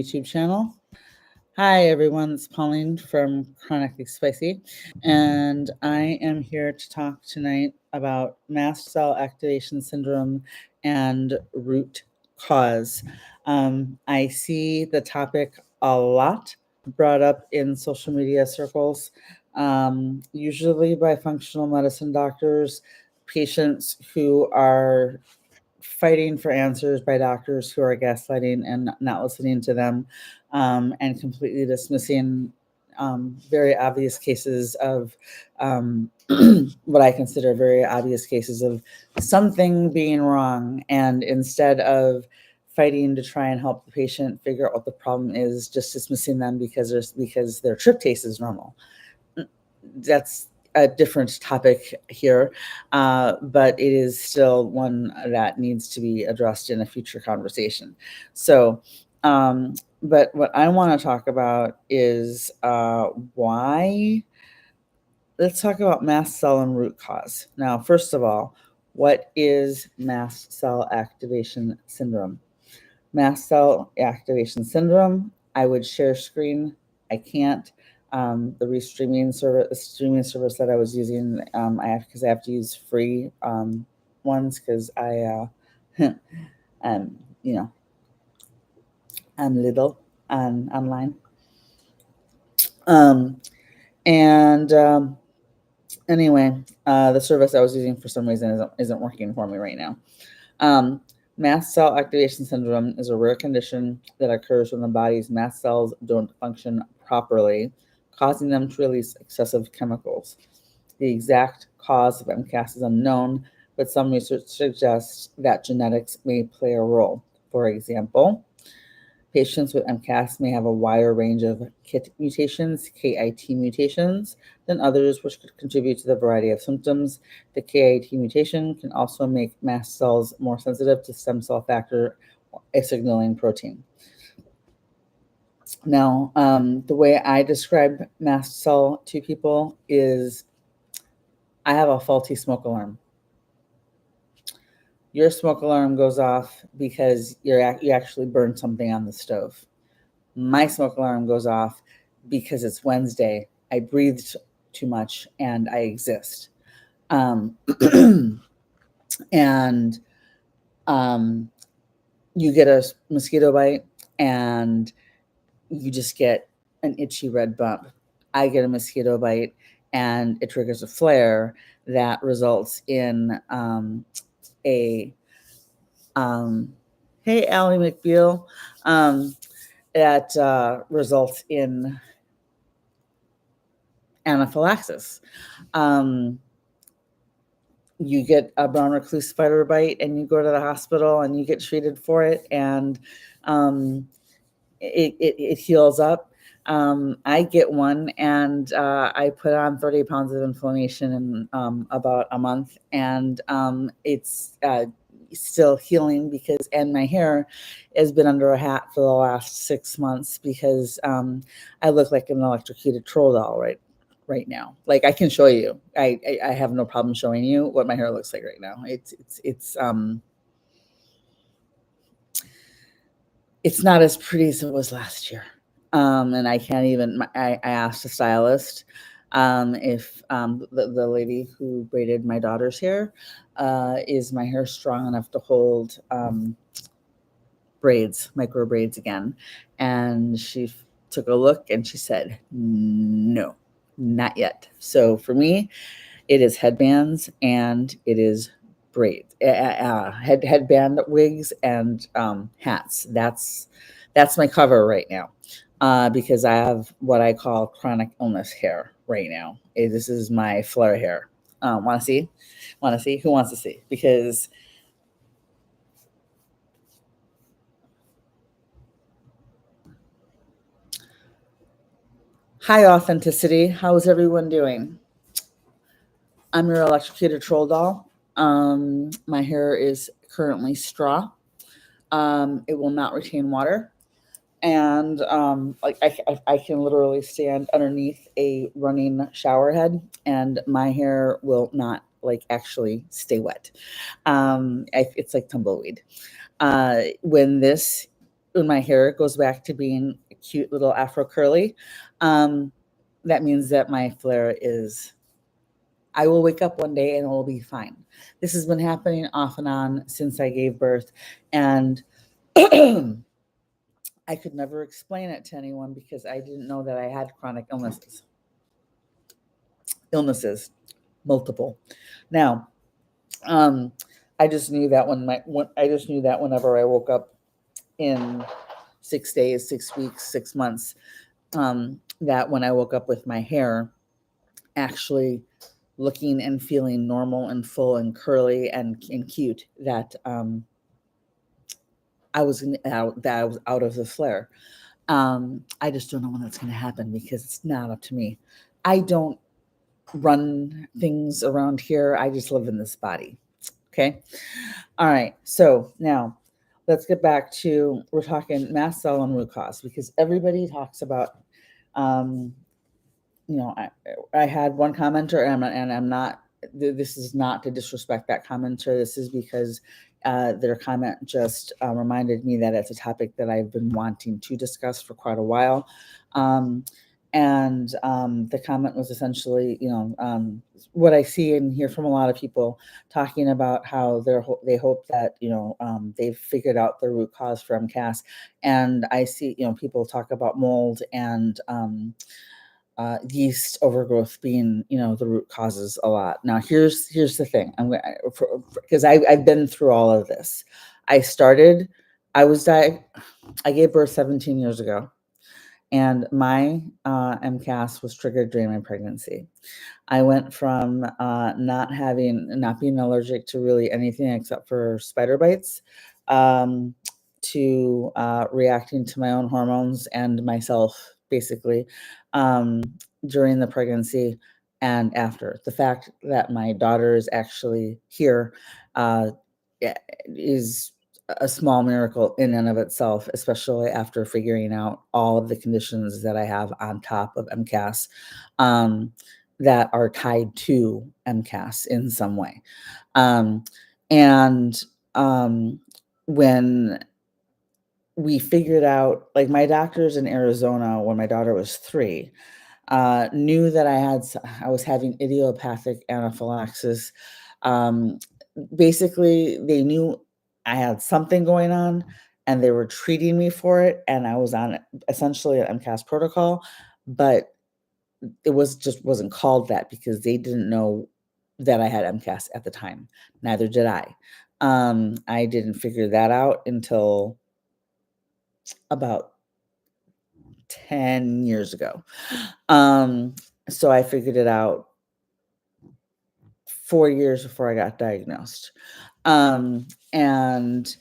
YouTube channel. Hi everyone, it's Pauline from Chronically Spicy, and I am here to talk tonight about mast cell activation syndrome and root cause. I see the topic a lot brought up in social media circles, usually by functional medicine doctors, patients who are fighting for answers by doctors who are gaslighting and not listening to them, and completely dismissing very obvious cases of what I consider very obvious cases of something being wrong. And instead of fighting to try and help the patient figure out what the problem is, just dismissing them because their tryptase is normal. That's a different topic here, but it is still one that needs to be addressed in a future conversation. So, but what I want to talk about is why. Let's talk about mast cell and root cause. Now, first of all, what is mast cell activation syndrome? Mast cell activation syndrome, I would share screen. I can't. The streaming service that I was using, I have to use free ones because you know, I'm little online. And anyway, the service I was using for some reason isn't working for me right now. Mast cell activation syndrome is a rare condition that occurs when the body's mast cells don't function properly, causing them to release excessive chemicals. The exact cause of MCAS is unknown, but some research suggests that genetics may play a role. For example, patients with MCAS may have a wider range of KIT mutations, than others, which could contribute to the variety of symptoms. The KIT mutation can also make mast cells more sensitive to stem cell factor, a signaling protein. Now, the way I describe mast cell to people is I have a faulty smoke alarm. Your smoke alarm goes off because you actually burned something on the stove. My smoke alarm goes off because it's Wednesday. I breathed too much and I exist. And you get a mosquito bite and you just get an itchy red bump. I get a mosquito bite and it triggers a flare that results in hey, Allie McBeal, that results in anaphylaxis. You get a brown recluse spider bite and you go to the hospital and you get treated for it, and it heals up. I get one and I put on 30 pounds of inflammation in about a month, and it's still healing and my hair has been under a hat for the last 6 months because I look like an electrocuted troll doll right now. Like, I can show you. I have no problem showing you what my hair looks like right now. It's not as pretty as it was last year. And I can't even, I asked a stylist if the lady who braided my daughter's hair, is my hair strong enough to hold micro braids again? And she took a look and she said, no, not yet. So for me, it is headbands and it is braids, headband wigs and hats. That's my cover right now, because I have what I call chronic illness hair right now. This is my flare hair. Want to see? Who wants to see? Because hi, authenticity. How's everyone doing? I'm your electrocuted troll doll. My hair is currently straw. It will not retain water. And like I can literally stand underneath a running shower head and my hair will not like actually stay wet. It's like tumbleweed. When this when my hair goes back to being a cute little afro curly, that means that my flare is, I will wake up one day and it will be fine. This has been happening off and on since I gave birth. And I could never explain it to anyone because I didn't know that I had chronic illnesses, multiple. Now, I just knew that I just knew that whenever I woke up in 6 days, 6 weeks, 6 months, that when I woke up with my hair actually looking and feeling normal and full and curly and cute, that I was out of the flare. I just don't know when that's going to happen because it's not up to me. I don't run things around here. I just live in this body. Okay. All right. So now let's get back to, we're talking mast cell and root cause, because everybody talks about, I had one commenter, and I'm not, this is not to disrespect that commenter. This is because their comment just reminded me that it's a topic that I've been wanting to discuss for quite a while. And the comment was essentially, what I see and hear from a lot of people talking about how they hope that, they've figured out the root cause for MCAS. And I see, people talk about mold and yeast overgrowth being, the root causes a lot. Now, here's the thing. Because I've been through all of this. I gave birth 17 years ago, and my MCAS was triggered during my pregnancy. I went from not being allergic to really anything except for spider bites, to reacting to my own hormones and myself, basically, during the pregnancy and after. The fact that my daughter is actually here is a small miracle in and of itself, especially after figuring out all of the conditions that I have on top of MCAS, that are tied to MCAS in some way. And when we figured out, like, my doctors in Arizona, when my daughter was 3, knew that I was having idiopathic anaphylaxis. Basically, they knew I had something going on, and they were treating me for it, and I was on essentially an MCAS protocol, but it wasn't called that because they didn't know that I had MCAS at the time. Neither did I. I didn't figure that out until about 10 years ago. So I figured it out 4 years before I got diagnosed. And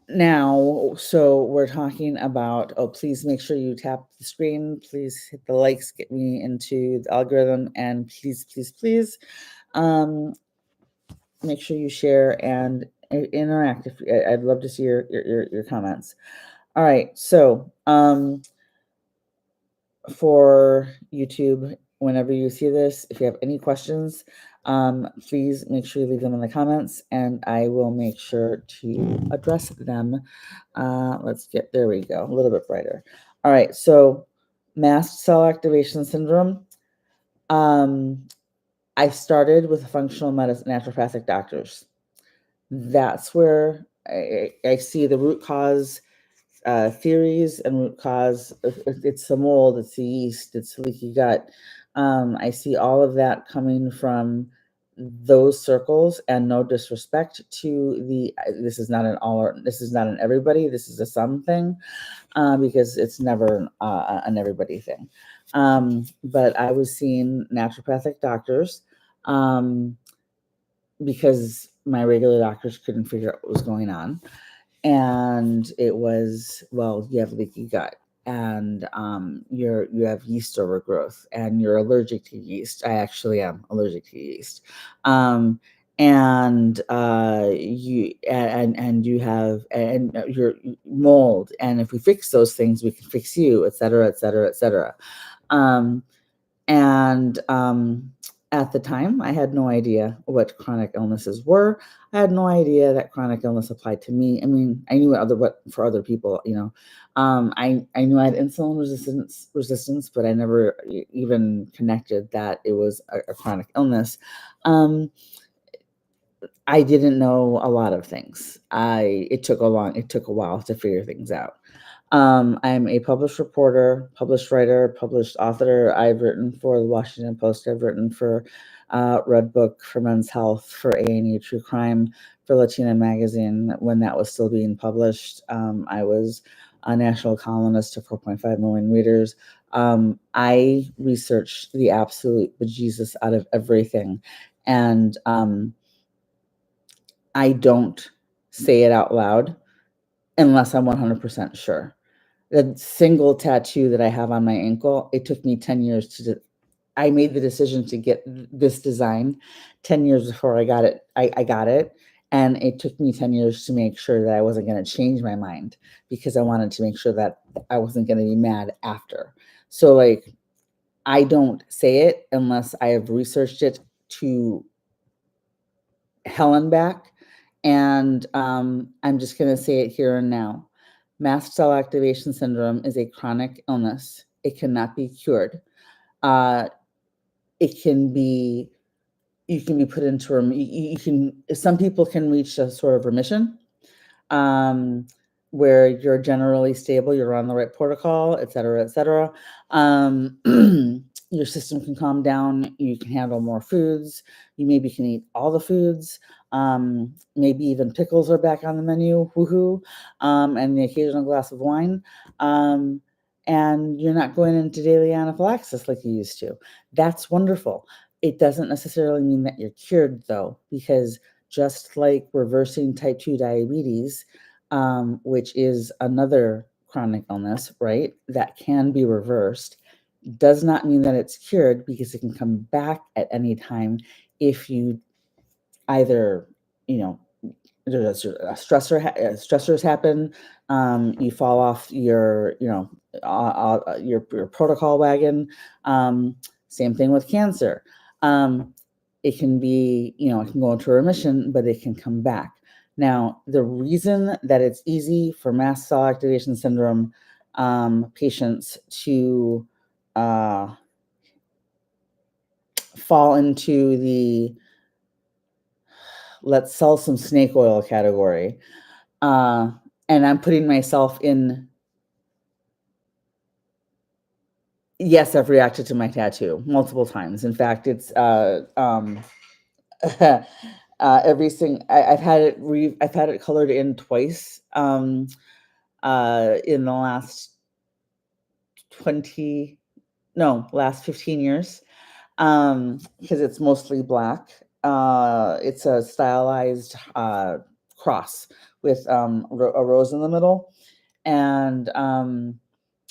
now, so we're talking about, please make sure you tap the screen. Please hit the likes, get me into the algorithm, and please, please, please, make sure you share and interact. I'd love to see your comments. All right. So, for YouTube, whenever you see this, if you have any questions, please make sure you leave them in the comments, and I will make sure to address them. There we go, a little bit brighter. All right, so mast cell activation syndrome. I started with functional medicine, naturopathic doctors. That's where I see the root cause theories and root cause. It's the mold, it's the yeast, it's leaky gut. I see all of that coming from those circles, and no disrespect to this is not an everybody, this is a some thing, because it's never an everybody thing. But I was seeing naturopathic doctors, because my regular doctors couldn't figure out what was going on. And it was, well, you have leaky gut, and you have yeast overgrowth, and you're allergic to yeast. I actually am allergic to yeast. And you have your mold, and if we fix those things, we can fix you, et cetera, et cetera, et cetera. At the time, I had no idea what chronic illnesses were. I had no idea that chronic illness applied to me. I mean, I knew what for other people, I knew I had insulin resistance, but I never even connected that it was a chronic illness. I didn't know a lot of things. It took a while to figure things out. I'm a published reporter, published writer, published author. I've written for the Washington Post. I've written for Red Book, for Men's Health, for A&E True Crime, for Latina Magazine when that was still being published. I was a national columnist to 4.5 million readers. I researched the absolute bejesus out of everything. And I don't say it out loud unless I'm 100% sure. The single tattoo that I have on my ankle, it took me 10 years I made the decision to get this design 10 years before I got it. I got it. And it took me 10 years to make sure that I wasn't going to change my mind because I wanted to make sure that I wasn't going to be mad after. So like, I don't say it unless I have researched it to hell and back. And I'm just going to say it here and now. Mast cell activation syndrome is a chronic illness. It cannot be cured. It can be, you can be put into, some people can reach a sort of remission where you're generally stable, you're on the right protocol, et cetera, et cetera. Your system can calm down, you can handle more foods, you maybe can eat all the foods, maybe even pickles are back on the menu, woohoo, and the occasional glass of wine. And you're not going into daily anaphylaxis like you used to. That's wonderful. It doesn't necessarily mean that you're cured though, because just like reversing type 2 diabetes, which is another chronic illness, right, that can be reversed, does not mean that it's cured because it can come back at any time if you either, stressors happen, you fall off your, your protocol wagon. Same thing with cancer. It can be, it can go into remission, but it can come back. Now, the reason that it's easy for mast cell activation syndrome patients to fall into the let's sell some snake oil category. And I'm putting myself in. Yes, I've reacted to my tattoo multiple times. In fact, it's I've had it colored in twice in the last 15 years, because it's mostly black. It's a stylized cross with a rose in the middle. And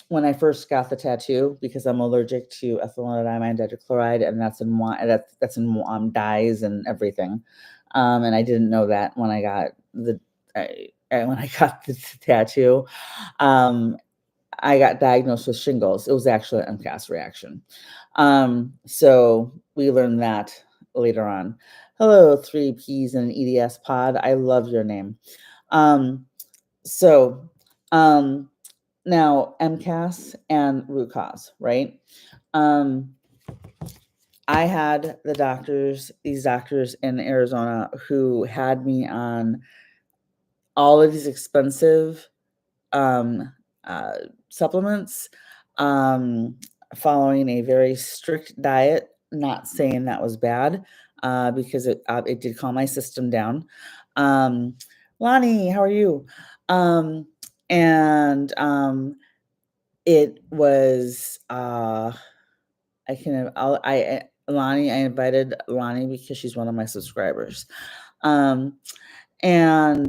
when I first got the tattoo, because I'm allergic to ethylene tetrachloride, and that's in that's in dyes and everything, and I didn't know that when I got the tattoo. I got diagnosed with shingles. It was actually an MCAS reaction. So we learned that later on. Hello, 3 Ps in an EDS pod. I love your name. So now MCAS and root cause, right? I had these doctors in Arizona who had me on all of these expensive supplements, following a very strict diet. Not saying that was bad, because it did calm my system down. Lonnie, how are you? And it was Lonnie, I invited Lonnie because she's one of my subscribers. And I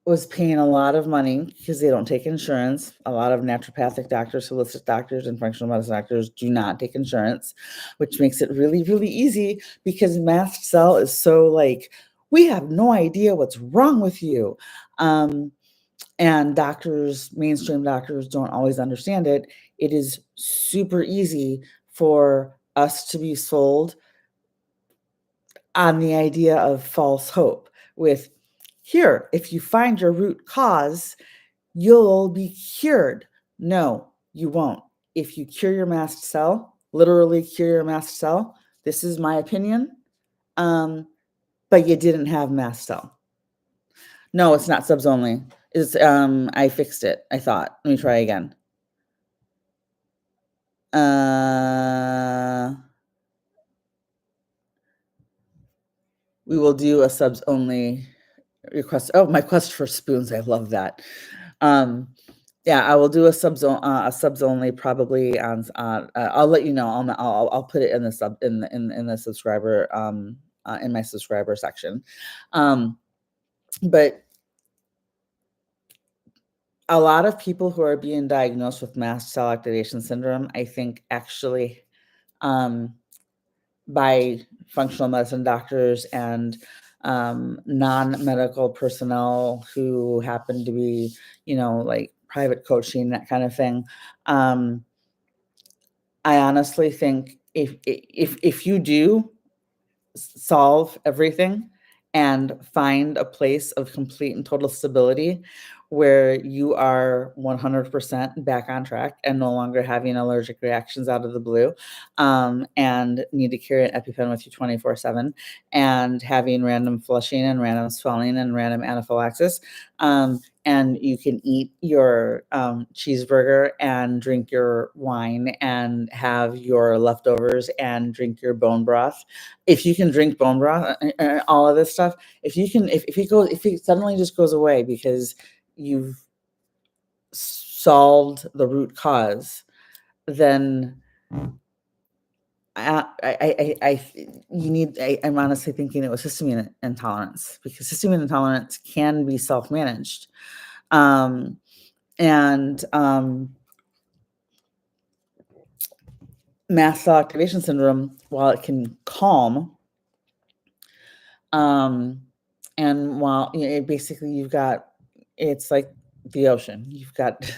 was paying a lot of money because they don't take insurance. A lot of naturopathic doctors, holistic doctors, and functional medicine doctors do not take insurance, which makes it really, really easy because mast cell is so like, we have no idea what's wrong with you. and mainstream doctors don't always understand it. It is super easy for us to be sold on the idea of false hope with, here, if you find your root cause, you'll be cured. No, you won't. If you cure your mast cell, literally cure your mast cell, this is my opinion, but you didn't have mast cell. No, it's not subs only. It's I fixed it, I thought. Let me try again. We will do a subs only request. Oh, my quest for spoons. I love that. Yeah, I will do a subs only probably on. I'll let you know. I'll put it in the sub in the subscriber in my subscriber section. But a lot of people who are being diagnosed with mast cell activation syndrome, I think, actually by functional medicine doctors and non-medical personnel who happen to be, like private coaching, that kind of thing. I honestly think if you do solve everything and find a place of complete and total stability where you are 100% back on track and no longer having allergic reactions out of the blue, and need to carry an EpiPen with you 24/7 and having random flushing and random swelling and random anaphylaxis, and you can eat your cheeseburger and drink your wine and have your leftovers and drink your bone broth. If you can drink bone broth, all of this stuff, if it suddenly just goes away because you've solved the root cause, then I'm honestly thinking it was histamine intolerance, because histamine intolerance can be self-managed. And mast cell activation syndrome, while it can calm, and while basically it's like the ocean. You've got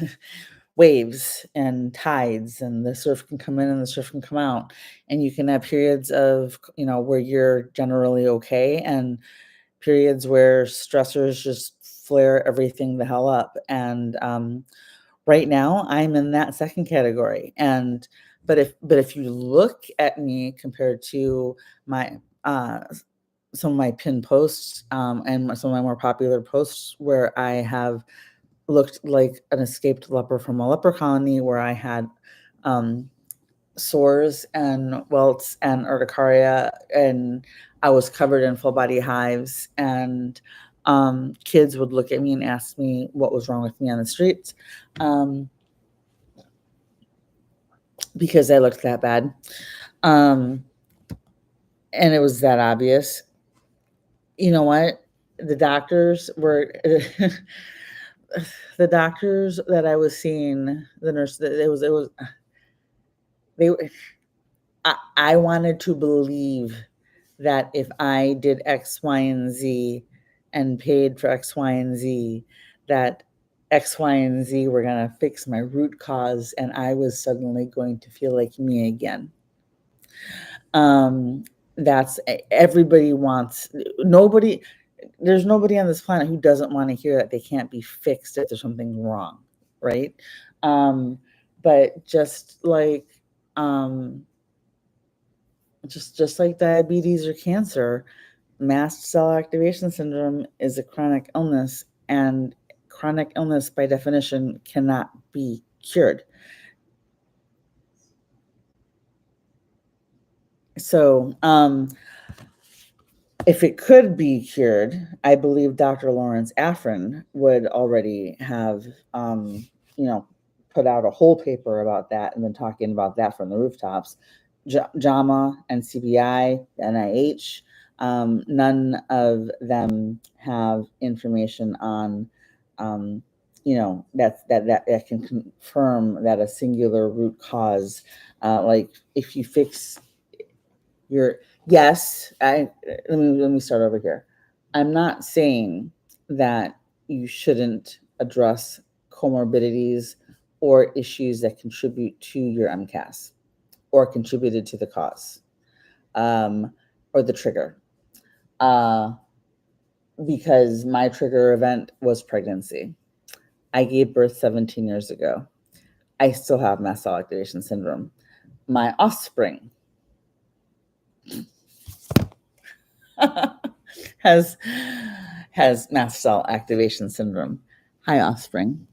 waves and tides, and the surf can come in and the surf can come out, and you can have periods of where you're generally okay, and periods where stressors just flare everything the hell up. And right now I'm in that second category. And but if you look at me compared to my some of my pinned posts, and some of my more popular posts where I have looked like an escaped leper from a leper colony, where I had sores and welts and urticaria, and I was covered in full body hives, and kids would look at me and ask me what was wrong with me on the streets, because I looked that bad. And it was that obvious. You know what? The doctors were the doctors that I was seeing, the nurse, they I wanted to believe that if I did X, Y, and Z and paid for X, Y, and Z, that X, Y, and Z were going to fix my root cause and I was suddenly going to feel like me again. That's everybody wants, there's nobody on this planet who doesn't want to hear that they can't be fixed if there's something wrong, right? But just like diabetes or cancer, mast cell activation syndrome is a chronic illness, and chronic illness by definition cannot be cured. So if it could be cured, I believe Dr. Lawrence Afrin would already have put out a whole paper about that and been talking about that from the rooftops. JAMA and CBI, NIH, none of them have information on that can confirm that a singular root cause, like if you fix yes, let me start over here. I'm not saying that you shouldn't address comorbidities or issues that contribute to your MCAS or contributed to the cause or the trigger. Because my trigger event was pregnancy. I gave birth 17 years ago. I still have mast cell activation syndrome. My offspring has mast cell activation syndrome. Hi, offspring.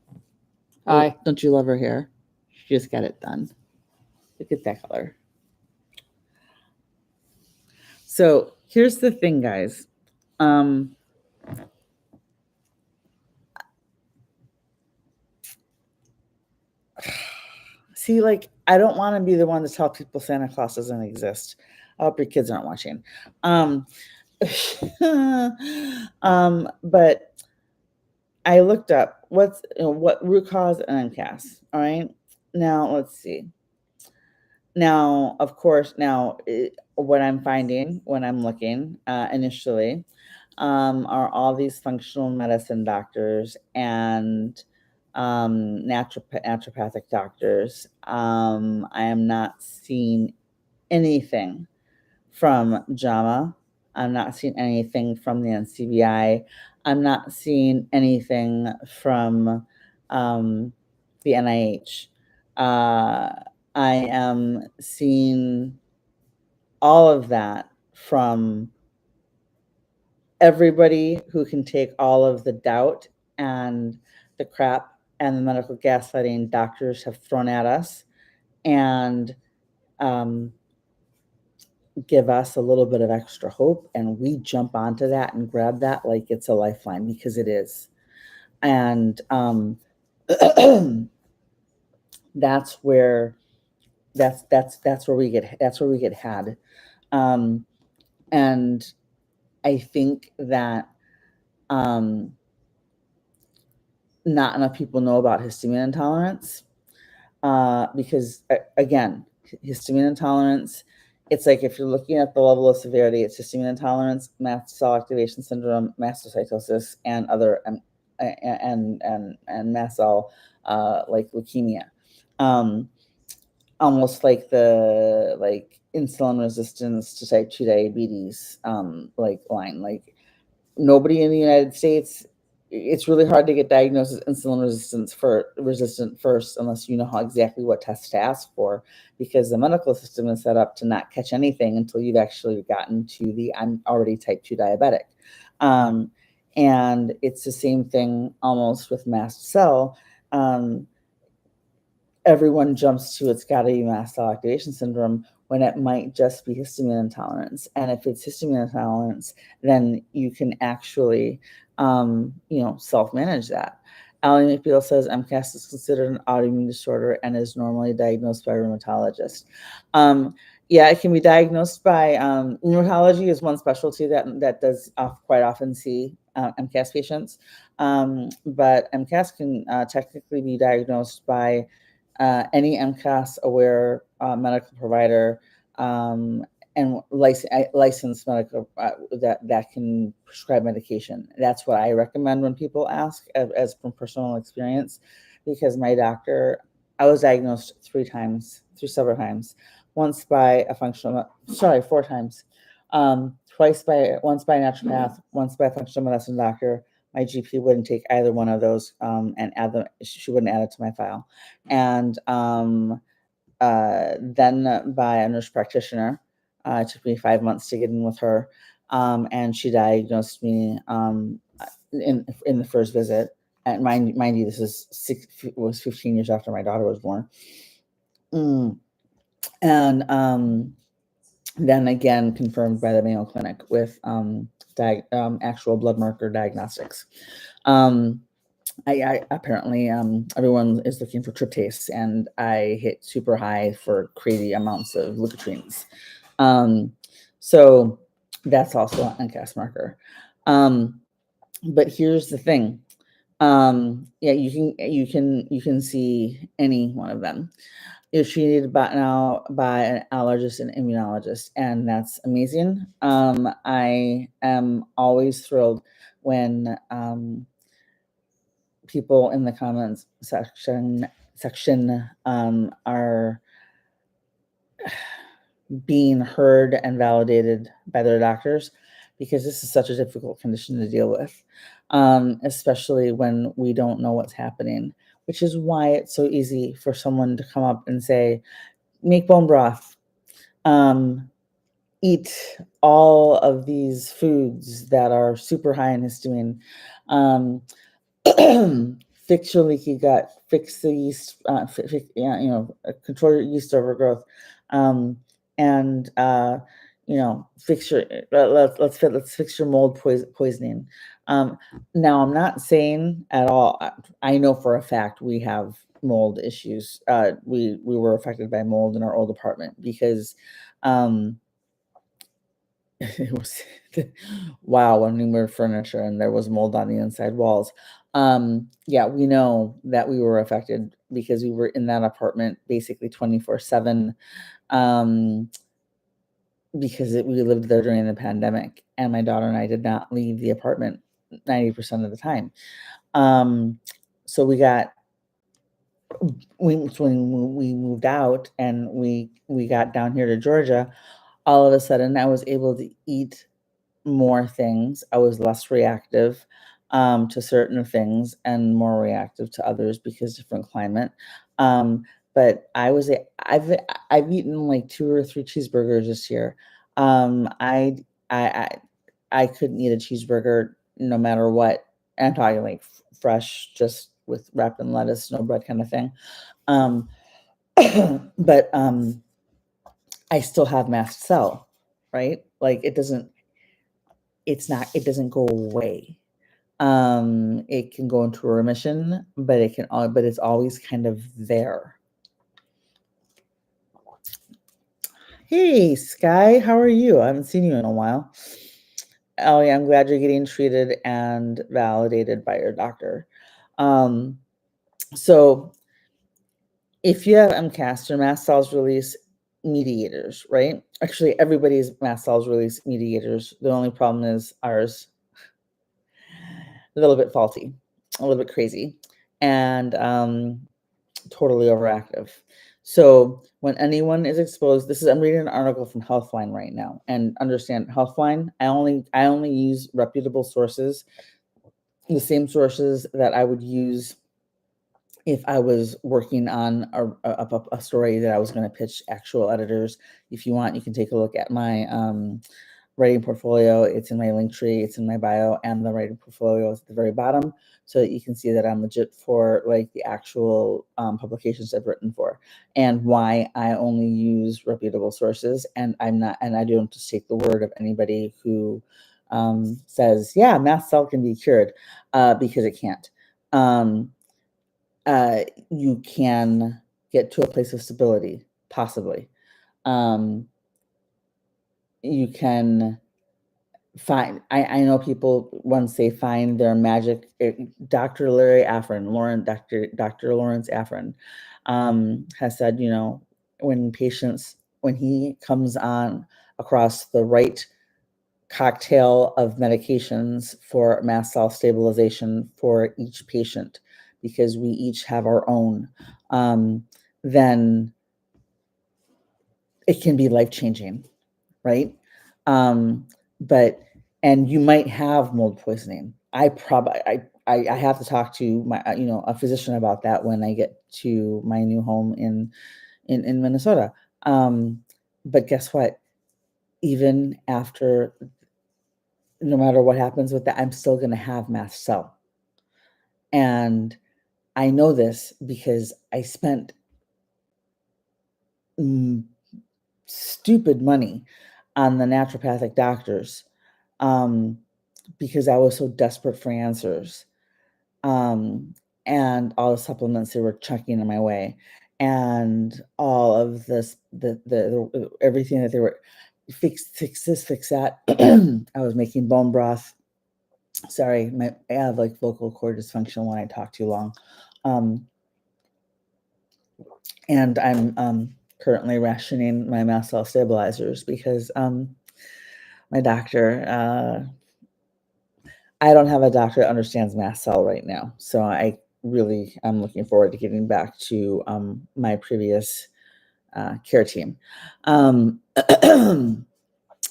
Hi. Oh, don't you love her hair? She just got it done. Look at that color. So here's the thing, guys. See, like, I don't want to be the one to tell people Santa Claus doesn't exist. I hope your kids aren't watching. But I looked up what root cause and MCAS. All right. Now let's see. Now, of course, what I'm finding when I'm looking initially are all these functional medicine doctors and naturopathic doctors. I am not seeing anything from JAMA. I'm not seeing anything from the NCBI. I'm not seeing anything from the NIH. I am seeing all of that from everybody who can take all of the doubt and the crap and the medical gaslighting doctors have thrown at us and give us a little bit of extra hope, and we jump onto that and grab that like it's a lifeline, because it is. And that's where we get had. And I think that not enough people know about histamine intolerance, because again, histamine intolerance, it's like if you're looking at the level of severity, it's histamine intolerance, mast cell activation syndrome, mastocytosis, and other and mast cell like leukemia. Almost like the insulin resistance to type 2 diabetes line. Like, nobody in the United States, it's really hard to get diagnosed as insulin resistant first unless you know exactly what test to ask for, because the medical system is set up to not catch anything until you've actually gotten to the I'm already type 2 diabetic. And it's the same thing almost with mast cell. Everyone jumps to it's got to be mast cell activation syndrome when it might just be histamine intolerance. And if it's histamine intolerance, then you can actually, self-manage that. Ali McBeal says MCAS is considered an autoimmune disorder and is normally diagnosed by a rheumatologist. Yeah, it can be diagnosed by rheumatology is one specialty that does quite often see MCAS patients. But MCAS can technically be diagnosed by any MCAS aware medical provider and licensed medical that can prescribe medication. That's what I recommend when people ask, as from personal experience, because my doctor, I was diagnosed four times. Once by four times. Once by a naturopath, once by a functional medicine doctor. My GP wouldn't take either one of those and add them. She wouldn't add it to my file. And then by a nurse practitioner. It took me 5 months to get in with her, and she diagnosed me in the first visit. And mind you, this was 15 years after my daughter was born. And then again confirmed by the Mayo Clinic with actual blood marker diagnostics. I apparently everyone is looking for tryptase, and I hit super high for crazy amounts of leukotrienes. So that's also an MCAS marker. But here's the thing. Yeah, you can see any one of them. You're treated now by an allergist and immunologist, and that's amazing. I am always thrilled when people in the comments section are being heard and validated by their doctors, because this is such a difficult condition to deal with, especially when we don't know what's happening, which is why it's so easy for someone to come up and say, make bone broth, eat all of these foods that are super high in histamine, fix your leaky gut, fix the yeast, control your yeast overgrowth, and fix your let's fix your mold poisoning. Now, I'm not saying at all. I know for a fact we have mold issues. We were affected by mold in our old apartment because it was wow, when we moved furniture and there was mold on the inside walls. Yeah, we know that we were affected because we were in that apartment basically 24/7, because we lived there during the pandemic, and my daughter and I did not leave the apartment 90% of the time. So when we moved out and we got down here to Georgia, all of a sudden I was able to eat more things. I was less reactive to certain things and more reactive to others because different climate. But I've eaten like 2 or 3 cheeseburgers this year. I I I couldn't eat a cheeseburger no matter what. I'm talking like fresh, just with wrapped in lettuce, no bread kind of thing. Um, but I still have mast cell, right? Like it doesn't go away. It can go into a remission, but but it's always kind of there. Hey, Sky, how are you? I haven't seen you in a while. Oh yeah, I'm glad you're getting treated and validated by your doctor. So if you have MCAS, your mast cells release mediators, right? Actually, everybody's mast cells release mediators. The only problem is ours a little bit faulty, a little bit crazy, and totally overactive. So when anyone is exposed, I'm reading an article from Healthline right now, and understand Healthline. I only use reputable sources, the same sources that I would use if I was working on a story that I was going to pitch actual editors. If you want, you can take a look at my writing portfolio. It's in my link tree, it's in my bio, and the writing portfolio is at the very bottom, so that you can see that I'm legit for like the actual publications I've written for, and why I only use reputable sources, and I don't just take the word of anybody who says, yeah, mast cell can be cured, because it can't. You can get to a place of stability, possibly. You can find, I know people once they find their magic. Dr. Larry Afrin, Dr. Lawrence Afrin, has said, when he comes on across the right cocktail of medications for mast cell stabilization for each patient, because we each have our own, then it can be life-changing, right? But and you might have mold poisoning. I have to talk to my a physician about that when I get to my new home in Minnesota. But guess what? Even after, no matter what happens with that, I'm still going to have mast cell. And I know this because I spent stupid money on the naturopathic doctors, because I was so desperate for answers, and all the supplements they were chucking in my way, and all of this, the everything that they were fix this, fix that. I was making bone broth. Sorry, I have like vocal cord dysfunction when I talk too long. And I'm currently rationing my mast cell stabilizers because my doctor, I don't have a doctor that understands mast cell right now. So I really am looking forward to getting back to my previous care team. Um,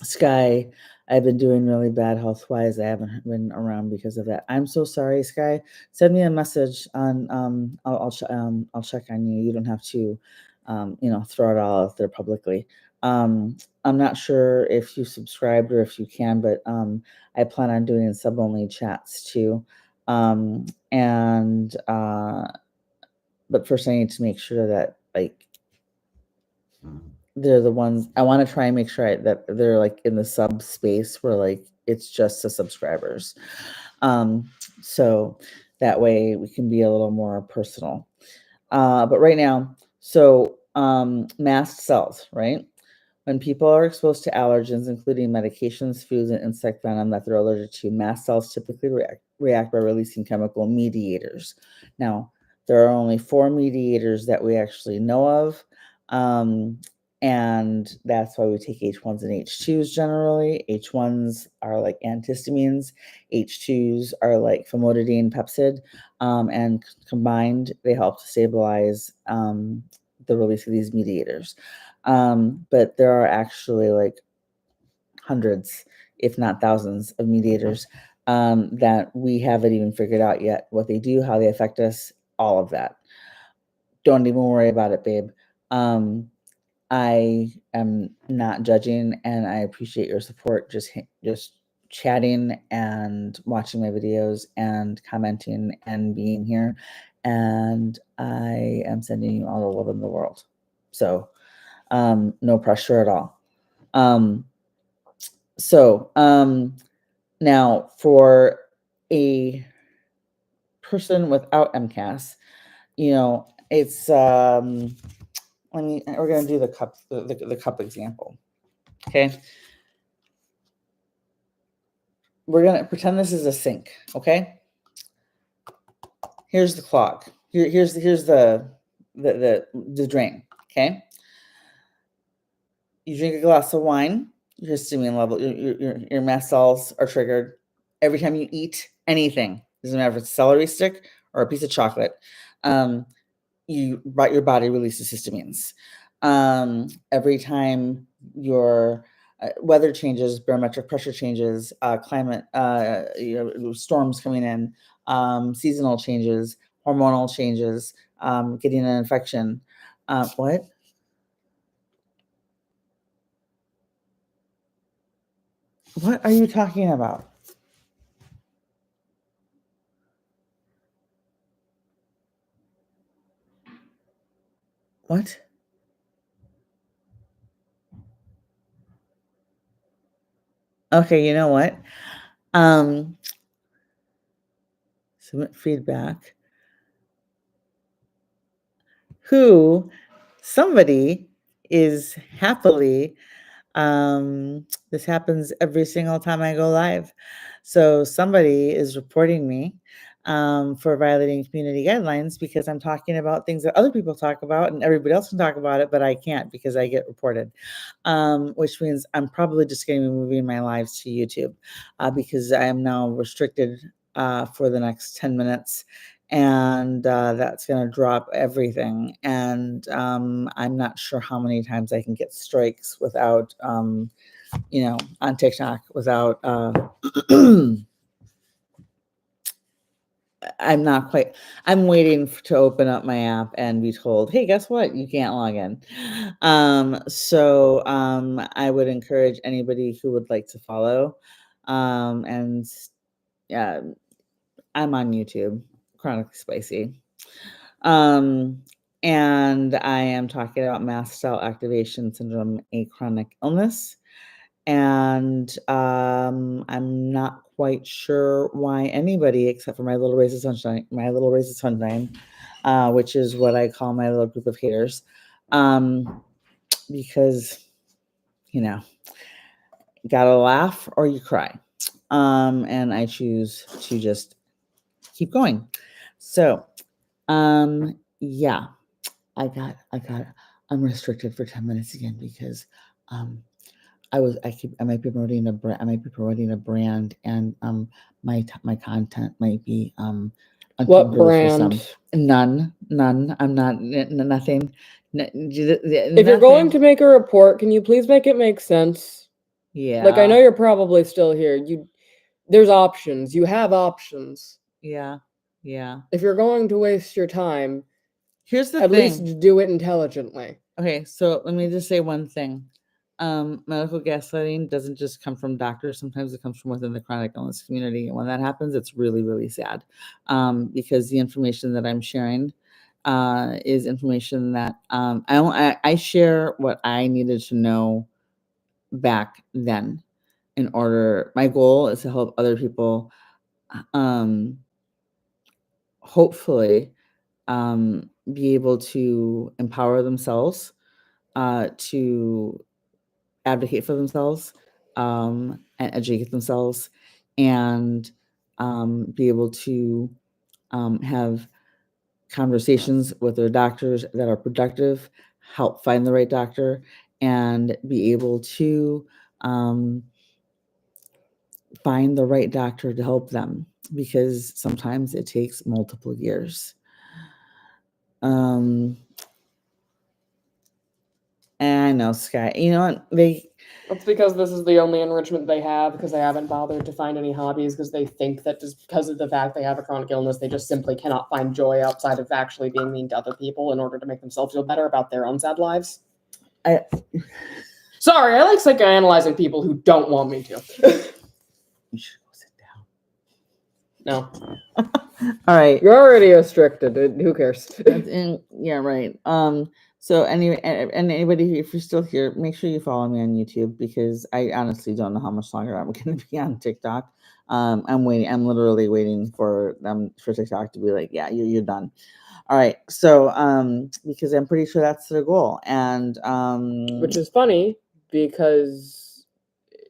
Sky, I've been doing really bad health wise. I haven't been around because of that. I'm so sorry, Sky. Send me a message on. I'll check on you. You don't have to, throw it all out there publicly. I'm not sure if you subscribed or if you can, but I plan on doing sub only chats too. And but first, I need to make sure that they're the ones I want to try and make sure that they're like in the sub space where like it's just the subscribers. So that way we can be a little more personal. But right now, so mast cells, right? When people are exposed to allergens, including medications, foods, and insect venom that they're allergic to, mast cells typically react by releasing chemical mediators. Now, there are only 4 mediators that we actually know of. And that's why we take H1s and H2s generally. H1s are like antihistamines. H2s are like famotidine, Pepsid, and combined, they help to stabilize the release of these mediators. But there are actually like hundreds, if not thousands, of mediators that we haven't even figured out yet what they do, how they affect us, all of that. Don't even worry about it, babe. I am not judging, and I appreciate your support. Just chatting and watching my videos and commenting and being here. And I am sending you all the love in the world. So no pressure at all. Now for a person without MCAS, it's we're gonna do the cup example. Okay. We're gonna pretend this is a sink. Okay. Here's the clog. Here's the drain. Okay. You drink a glass of wine, your histamine level, your mast cells are triggered. Every time you eat anything, doesn't matter if it's a celery stick or a piece of chocolate, your body releases histamines. Every time your weather changes, barometric pressure changes, climate, storms coming in, seasonal changes, hormonal changes, getting an infection. What? What are you talking about? What? Okay, you know what? Submit feedback. Somebody is happily, this happens every single time I go live. So somebody is reporting me for violating community guidelines because I'm talking about things that other people talk about and everybody else can talk about it, but I can't because I get reported, which means I'm probably just going to be moving my lives to YouTube because I am now restricted for the next 10 minutes. And that's going to drop everything. And I'm not sure how many times I can get strikes without, on TikTok without, I'm waiting to open up my app and be told, hey, guess what? You can't log in. So I would encourage anybody who would like to follow. And yeah, I'm on YouTube, Chronically Spicy. And I am talking about mast cell activation syndrome, a chronic illness. And I'm not quite sure why anybody, except for my little rays of sunshine, which is what I call my little group of haters, because, gotta laugh or you cry. And I choose to just keep going. So, yeah, I'm restricted for 10 minutes again because I might be promoting a brand. I might be promoting a brand, and my content might be What uncontroversial for some. brand? None. I'm not nothing. If you're going to make a report, can you please make it make sense? Yeah. Like, I know you're probably still here. There's options. You have options. Yeah. Yeah. If you're going to waste your time, here's the at thing. least do it intelligently. Okay, so let me just say one thing. Medical gaslighting doesn't just come from doctors. Sometimes it comes from within the chronic illness community. And when that happens, it's really, really sad, because the information that I'm sharing is information that I share what I needed to know back then. In order, my goal is to help other people, hopefully, be able to empower themselves, to advocate for themselves, and educate themselves, and be able to have conversations with their doctors that are productive, help find the right doctor, and be able to find the right doctor to help them, because sometimes it takes multiple years. And I know, Sky, you know what? That's because this is the only enrichment they have, because they haven't bothered to find any hobbies, because they think that just because of the fact they have a chronic illness, they just simply cannot find joy outside of actually being mean to other people in order to make themselves feel better about their own sad lives. Sorry, I like psychoanalyzing people who don't want me to. You should go sit down. No. All right. You're already restricted. Who cares? Yeah, right. So anybody, if you're still here, make sure you follow me on YouTube, because I honestly don't know how much longer I'm going to be on TikTok. I'm waiting. I'm literally waiting for TikTok to be like, yeah, you're done. All right. So because I'm pretty sure that's their goal, and which is funny because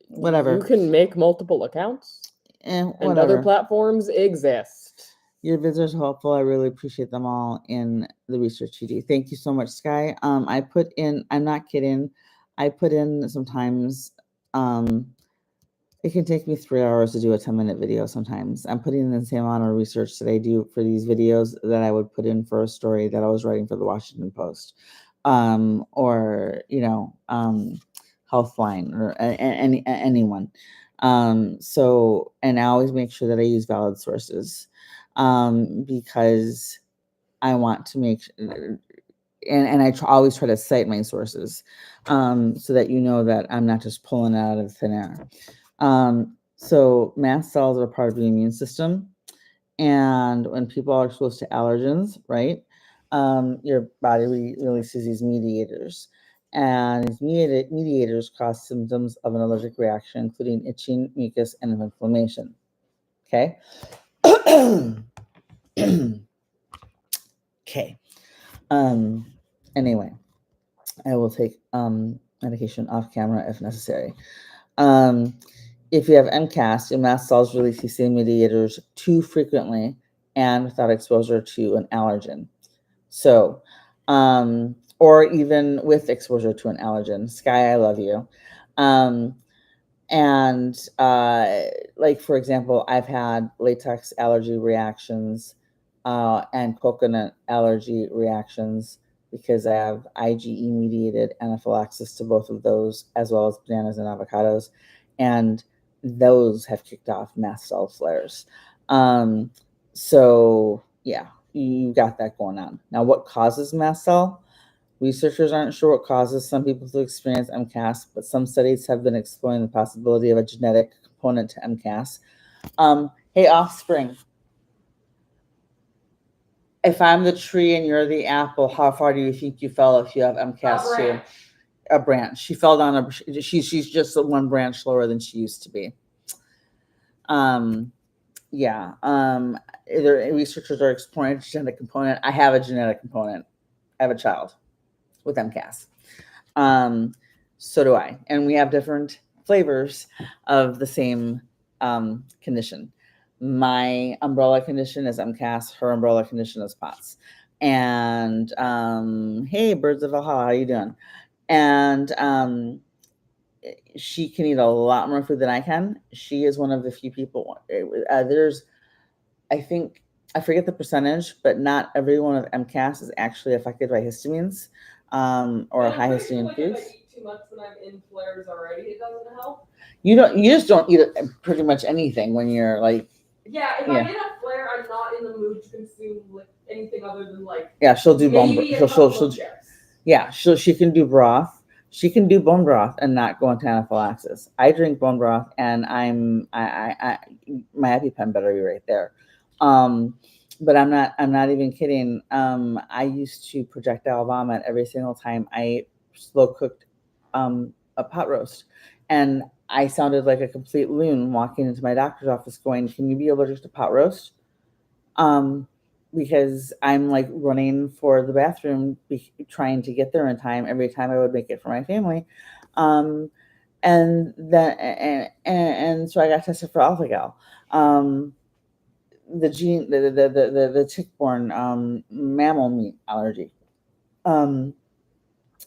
whatever, you can make multiple accounts, and other platforms exist. Your visitors are helpful. I really appreciate them all in the research you do. Thank you so much, Sky. I put in, I'm not kidding, I put in sometimes, it can take me 3 hours to do a 10-minute video sometimes. I'm putting in the same amount of research that I do for these videos that I would put in for a story that I was writing for the Washington Post, or, Healthline, or anyone. So, and I always make sure that I use valid sources, because I want to make, and I always try to cite my sources, so that you know that I'm not just pulling it out of thin air. So mast cells are part of the immune system, and when people are exposed to allergens, right, your body releases these mediators. And these mediators cause symptoms of an allergic reaction, including itching, mucus, and inflammation. Okay. Okay. Anyway, I will take medication off camera if necessary. If you have MCAS, your mast cells release these same mediators too frequently and without exposure to an allergen. So, or even with exposure to an allergen. Sky, I love you. And like, for example, I've had latex allergy reactions, and coconut allergy reactions, because I have IgE mediated anaphylaxis to both of those, as well as bananas and avocados. And those have kicked off mast cell flares. So yeah, you got that going on. Now, what causes mast cell? Researchers aren't sure what causes some people to experience MCAS, but some studies have been exploring the possibility of a genetic component to MCAS. Hey, offspring, if I'm the tree and you're the apple, how far do you think you fell if you have MCAS too? A branch. She fell down she's just one branch lower than she used to be. Yeah. Either researchers are exploring a genetic component. I have a genetic component. I have a child with MCAS. So do I. And we have different flavors of the same condition. My umbrella condition is MCAS. Her umbrella condition is POTS. And hey, Birds of Valhalla, how you doing? And she can eat a lot more food than I can. She is one of the few people. I think, I forget the percentage, but not everyone with MCAS is actually affected by histamines or high histamine foods. If I eat too much when I'm in flares already, it doesn't help. You just don't eat pretty much anything when you're like. Yeah, if I get a flare, I'm not in the mood to consume anything other than she'll do bone. She'll yeah, she can do broth. She can do bone broth and not go into anaphylaxis. I drink bone broth and I my EpiPen better be right there. But I'm not even kidding. I used to projectile vomit every single time I ate slow cooked a pot roast, and I sounded like a complete loon walking into my doctor's office going, "Can you be allergic to pot roast?" Because I'm like running for the bathroom, trying to get there in time every time I would make it for my family. And then and so I got tested for alpha gal. The tick-borne mammal meat allergy.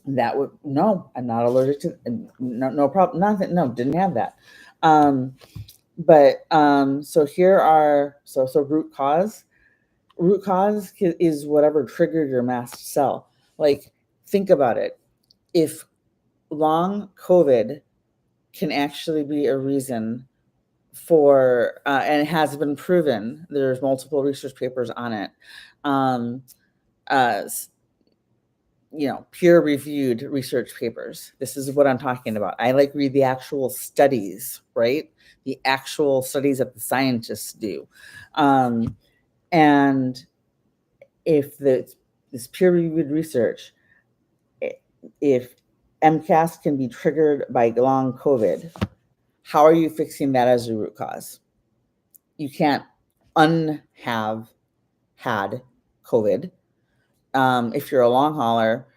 That would no, I'm not allergic to no problem. Nothing, no, didn't have that. So here are root cause. Root cause is whatever triggered your mast cell. Like, think about it. If long COVID can actually be a reason for, and it has been proven, there's multiple research papers on it, peer-reviewed research papers. This is what I'm talking about. I read the actual studies, right? The actual studies that the scientists do. And if this peer-reviewed research, if MCAS can be triggered by long COVID, how are you fixing that as a root cause? You can't unhave had COVID. If you're a long hauler,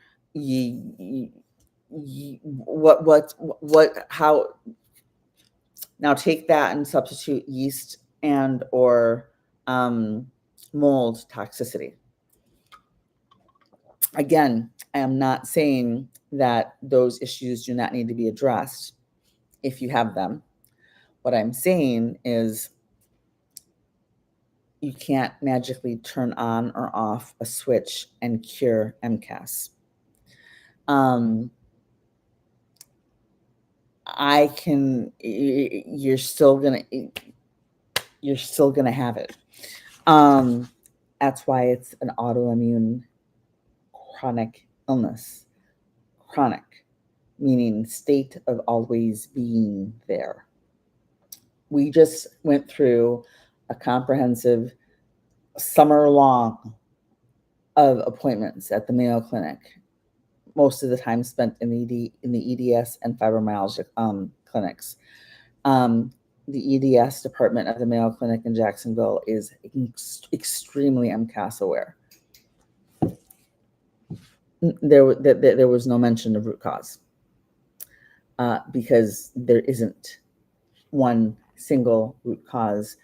how? Now take that and substitute yeast and or mold toxicity. Again, I am not saying that those issues do not need to be addressed if you have them. What I'm saying is you can't magically turn on or off a switch and cure MCAS. You're still gonna have it. That's why it's an autoimmune chronic illness. Chronic, meaning state of always being there. We just went through a comprehensive summer long of appointments at the Mayo Clinic, most of the time spent in the EDS and fibromyalgia clinics. The EDS department of the Mayo Clinic in Jacksonville is extremely MCAS aware. There was no mention of root cause because there isn't one single root cause.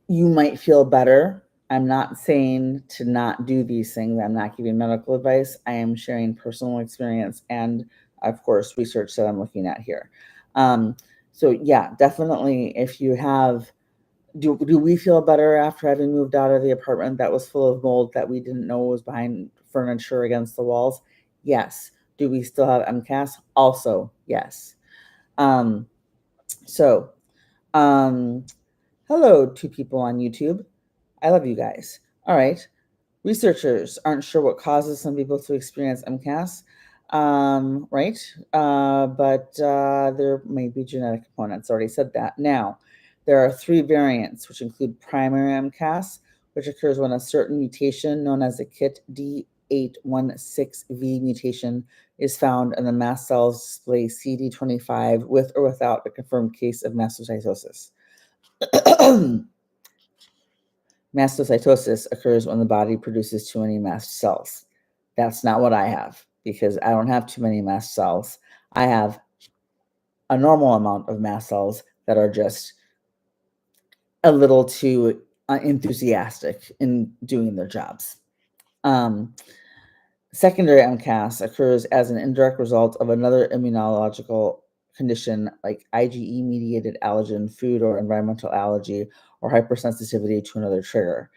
You might feel better. I'm not saying to not do these things. I'm not giving medical advice. I am sharing personal experience and, of course, research that I'm looking at here. So yeah, definitely if you have, do we feel better after having moved out of the apartment that was full of mold that we didn't know was behind furniture against the walls? Yes. Do we still have MCAS? Also, yes. Hello to people on YouTube. I love you guys. All right. Researchers aren't sure what causes some people to experience MCAS, right? But there may be genetic components. Already said that. Now, there are 3 variants, which include primary MCAS, which occurs when a certain mutation known as the KIT D816V mutation is found and the mast cells display CD25 with or without a confirmed case of mastocytosis. Mastocytosis occurs when the body produces too many mast cells. That's not what I have because I don't have too many mast cells. I have a normal amount of mast cells that are just a little too enthusiastic in doing their jobs. Secondary MCAS occurs as an indirect result of another immunological condition like IgE-mediated allergen, food or environmental allergy, or hypersensitivity to another trigger.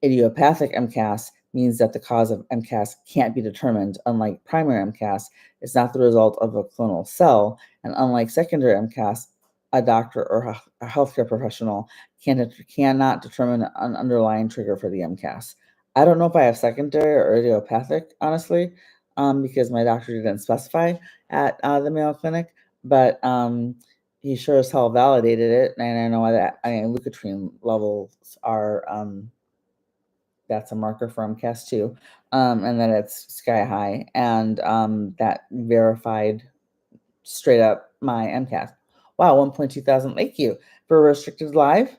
Idiopathic MCAS means that the cause of MCAS can't be determined. Unlike primary MCAS, it's not the result of a clonal cell, and unlike secondary MCAS, a doctor or a healthcare professional cannot determine an underlying trigger for the MCAS. I don't know if I have secondary or idiopathic, honestly, because my doctor didn't specify at the Mayo Clinic, but he sure as hell validated it, and I know that leukotriene levels are that's a marker for MCAS too, and that it's sky high, and that verified straight up my MCAS. Wow, 1.2 thousand. Thank you for restricted live.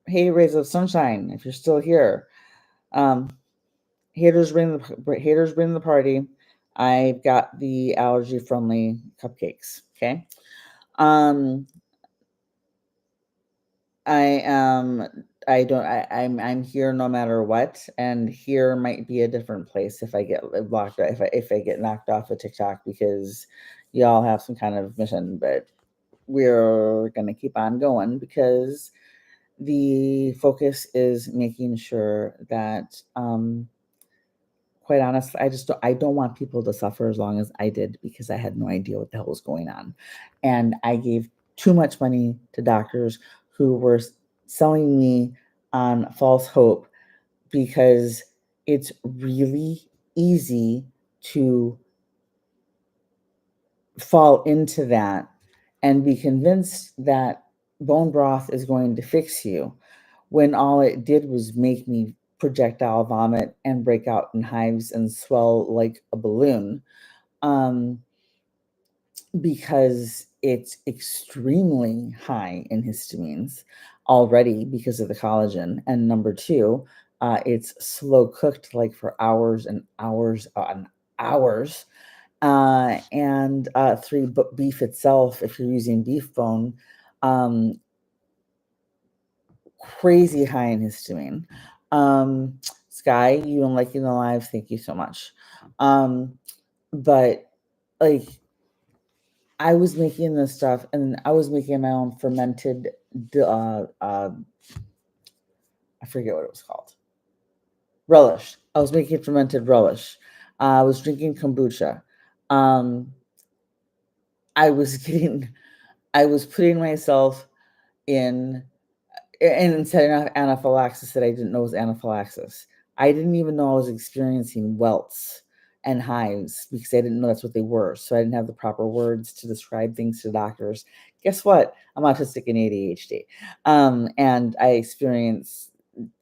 Hey, rays of sunshine, if you're still here. Haters bring the party. I've got the allergy friendly cupcakes. Okay. I'm here no matter what, and here might be a different place if I get blocked, if I get knocked off of TikTok because y'all have some kind of mission, but we're gonna keep on going because the focus is making sure that quite honestly, I don't want people to suffer as long as I did because I had no idea what the hell was going on. And I gave too much money to doctors who were selling me on false hope because it's really easy to fall into that and be convinced that bone broth is going to fix you when all it did was make me projectile vomit and break out in hives and swell like a balloon, um, because it's extremely high in histamines already because of the collagen. And number two, it's slow cooked like for hours and hours on hours. And three, beef itself, if you're using beef bone, um, crazy high in histamine. Sky, you and liking the lives, thank you so much. But like I was making this stuff and I was making my own fermented I forget what it was called. Relish. I was making fermented relish. I was drinking kombucha. Um, I was putting myself in and setting off anaphylaxis that I didn't know was anaphylaxis. I didn't even know I was experiencing welts and hives because I didn't know that's what they were. So I didn't have the proper words to describe things to doctors. Guess what? I'm autistic and ADHD. And I experience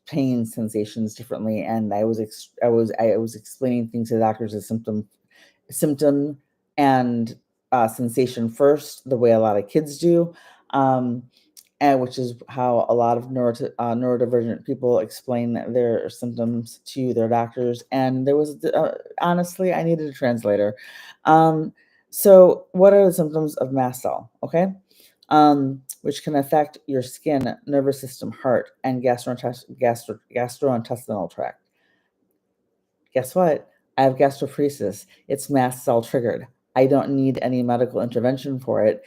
pain sensations differently. And I was explaining things to doctors as symptom and sensation first, the way a lot of kids do. And which is how a lot of neurodivergent people explain their symptoms to their doctors. And there was, honestly, I needed a translator. So, what are the symptoms of mast cell? Okay, which can affect your skin, nervous system, heart, and gastrointestinal tract. Guess what? I have gastroparesis. It's mast cell triggered. I don't need any medical intervention for it.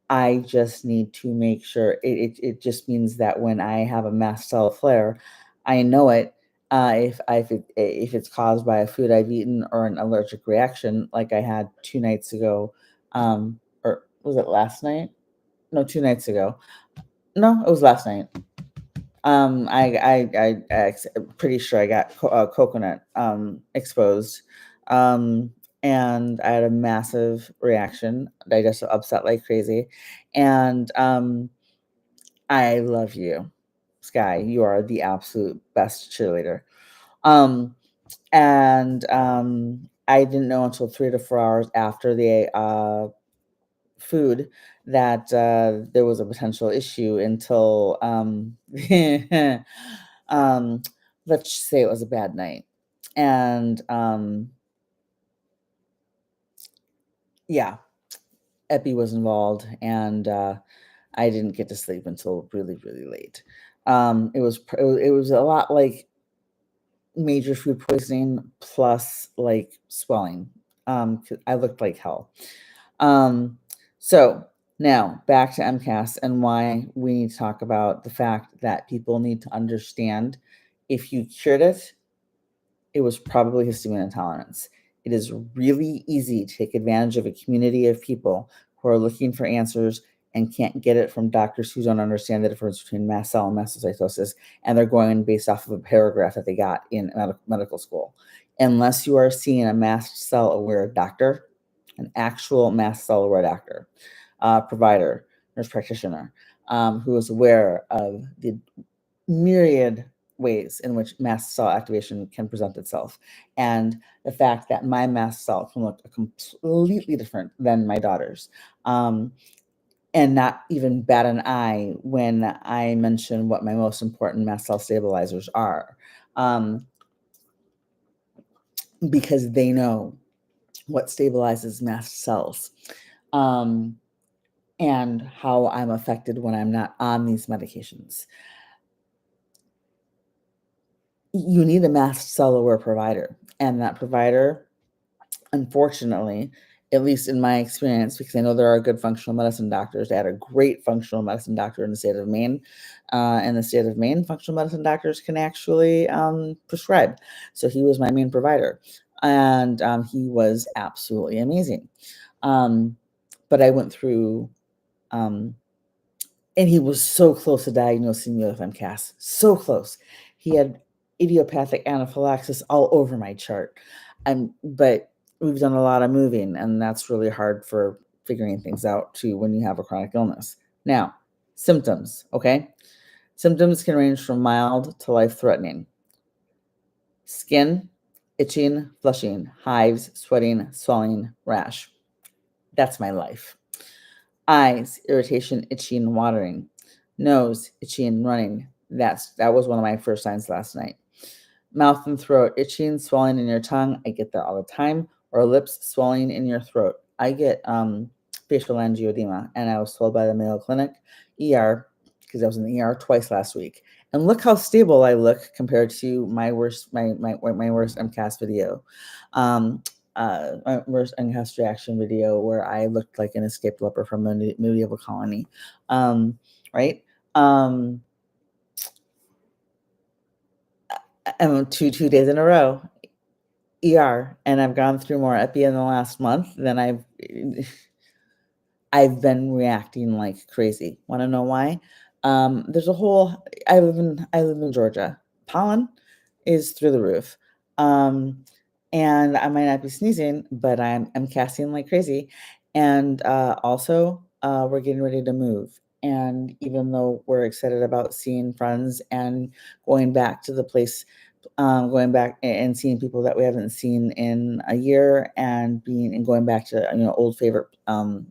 I just need to make sure it just means that when I have a mast cell flare, I know it. If it's caused by a food I've eaten or an allergic reaction, like I had 2 nights ago, or was it last night? No, 2 nights ago. No, it was last night. I'm pretty sure I got coconut exposed, and I had a massive reaction. I just upset like crazy, and I love you, Sky. You are the absolute best cheerleader. Um, and I didn't know until 3 to 4 hours after the food that there was a potential issue until um, let's say it was a bad night. And yeah, Epi was involved, and I didn't get to sleep until really, really late. It was a lot like major food poisoning plus like swelling. 'Cause I looked like hell. So now back to MCAS and why we need to talk about the fact that people need to understand if you cured it, it was probably histamine intolerance. It is really easy to take advantage of a community of people who are looking for answers and can't get it from doctors who don't understand the difference between mast cell and mastocytosis, and they're going based off of a paragraph that they got in medical school. Unless you are seeing a mast cell aware doctor, an actual mast cell aware doctor, provider, nurse practitioner, who is aware of the myriad ways in which mast cell activation can present itself. And the fact that my mast cell can look completely different than my daughter's. And not even bat an eye when I mention what my most important mast cell stabilizers are. Because they know what stabilizes mast cells. And how I'm affected when I'm not on these medications. You need a mast cell aware provider, and that provider, unfortunately, at least in my experience, because I know there are good functional medicine doctors. I had a great functional medicine doctor in the state of Maine. In the state of Maine, functional medicine doctors can actually prescribe. So he was my main provider, and he was absolutely amazing. But I went through, and he was so close to diagnosing me with MCAS, so close. He had idiopathic anaphylaxis all over my chart. But we've done a lot of moving, and that's really hard for figuring things out too when you have a chronic illness. Now, symptoms, okay? Symptoms can range from mild to life-threatening. Skin, itching, flushing, hives, sweating, swelling, rash. That's my life. Eyes, irritation, itching, watering. Nose, itching, running. That was one of my first signs last night. Mouth and throat, itching, swelling in your tongue. I get that all the time. Or lips swelling in your throat. I get facial angioedema, and I was told by the Mayo Clinic ER, because I was in the ER twice last week. And look how stable I look compared to my worst worst MCAS video. My worst MCAS reaction video where I looked like an escaped leper from a medieval colony. Right? I'm two days in a row ER, and I've gone through more epi in the last month than I've been reacting like crazy. Want to know why? There's a whole. I live in Georgia. Pollen is through the roof, and I might not be sneezing, but I'm casting like crazy, and also we're getting ready to move. And even though we're excited about seeing friends and going back to the place, going back and seeing people that we haven't seen in a year, and going back to old favorite hangouts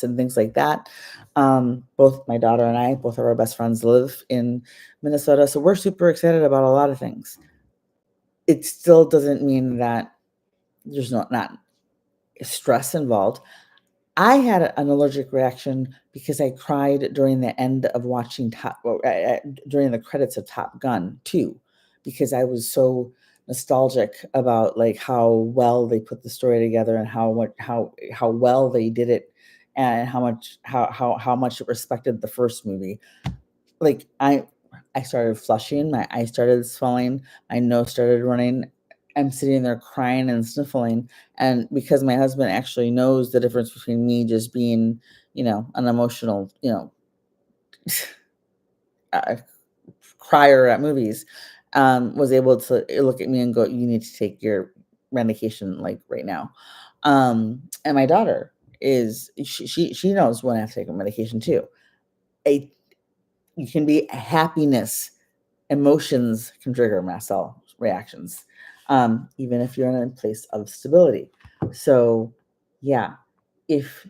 and things like that. Both my daughter and I, both of our best friends, live in Minnesota, so we're super excited about a lot of things. It still doesn't mean that there's not stress involved. I had an allergic reaction because I cried during the end of watching during the credits of Top Gun 2, because I was so nostalgic about like how well they put the story together and how well they did it, and how much it respected the first movie. Like I started flushing, my eyes started swelling, my nose started running. I'm sitting there crying and sniffling. And because my husband actually knows the difference between me just being, an emotional, crier at movies, was able to look at me and go, "You need to take your medication like right now." And my daughter she knows when I have to take a medication too. You can be happiness. Emotions can trigger mast cell reactions, even if you're in a place of stability. So, yeah, if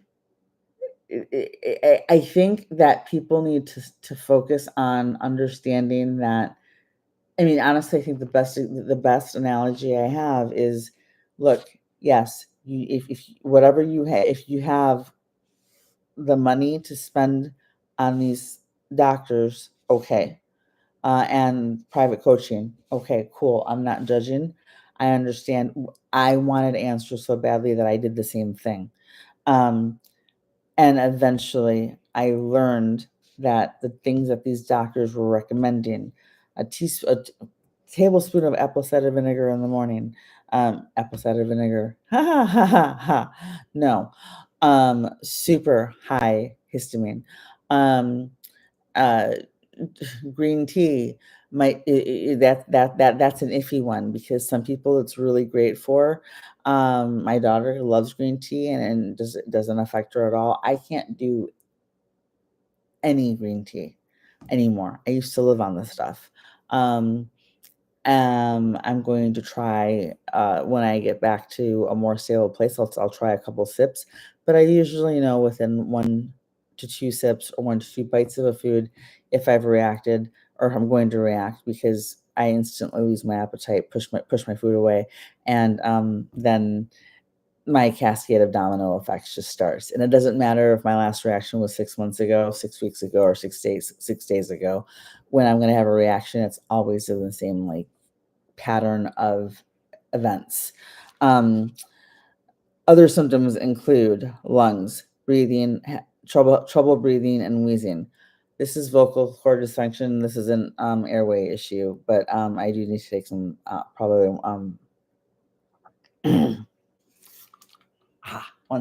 I think that people need to focus on understanding that. I mean, honestly, I think the best analogy I have is, look, yes, if whatever if you have the money to spend on these doctors, okay. and private coaching. Okay, cool. I'm not judging. I understand. I wanted answers so badly that I did the same thing. Um, and eventually I learned that the things that these doctors were recommending, a tablespoon of apple cider vinegar in the morning, apple cider vinegar, ha ha ha ha ha, no, super high histamine, um, uh, green tea might that's an iffy one because some people it's really great for. My daughter loves green tea and doesn't affect her at all. I can't do any green tea anymore. I used to live on this stuff. Um, I'm going to try when I get back to a more stable place. I'll try a couple sips, but I usually know within 1 to 2 sips or 1 to 2 bites of a food if I've reacted or if I'm going to react because I instantly lose my appetite, push my food away, and then my cascade of domino effects just starts. And it doesn't matter if my last reaction was 6 months ago, 6 weeks ago, or 6 days ago. When I'm going to have a reaction, it's always in the same like pattern of events. Um, Other symptoms include lungs, breathing, trouble breathing, and wheezing. This is vocal cord dysfunction. This is an airway issue, but I do need to take some probably 1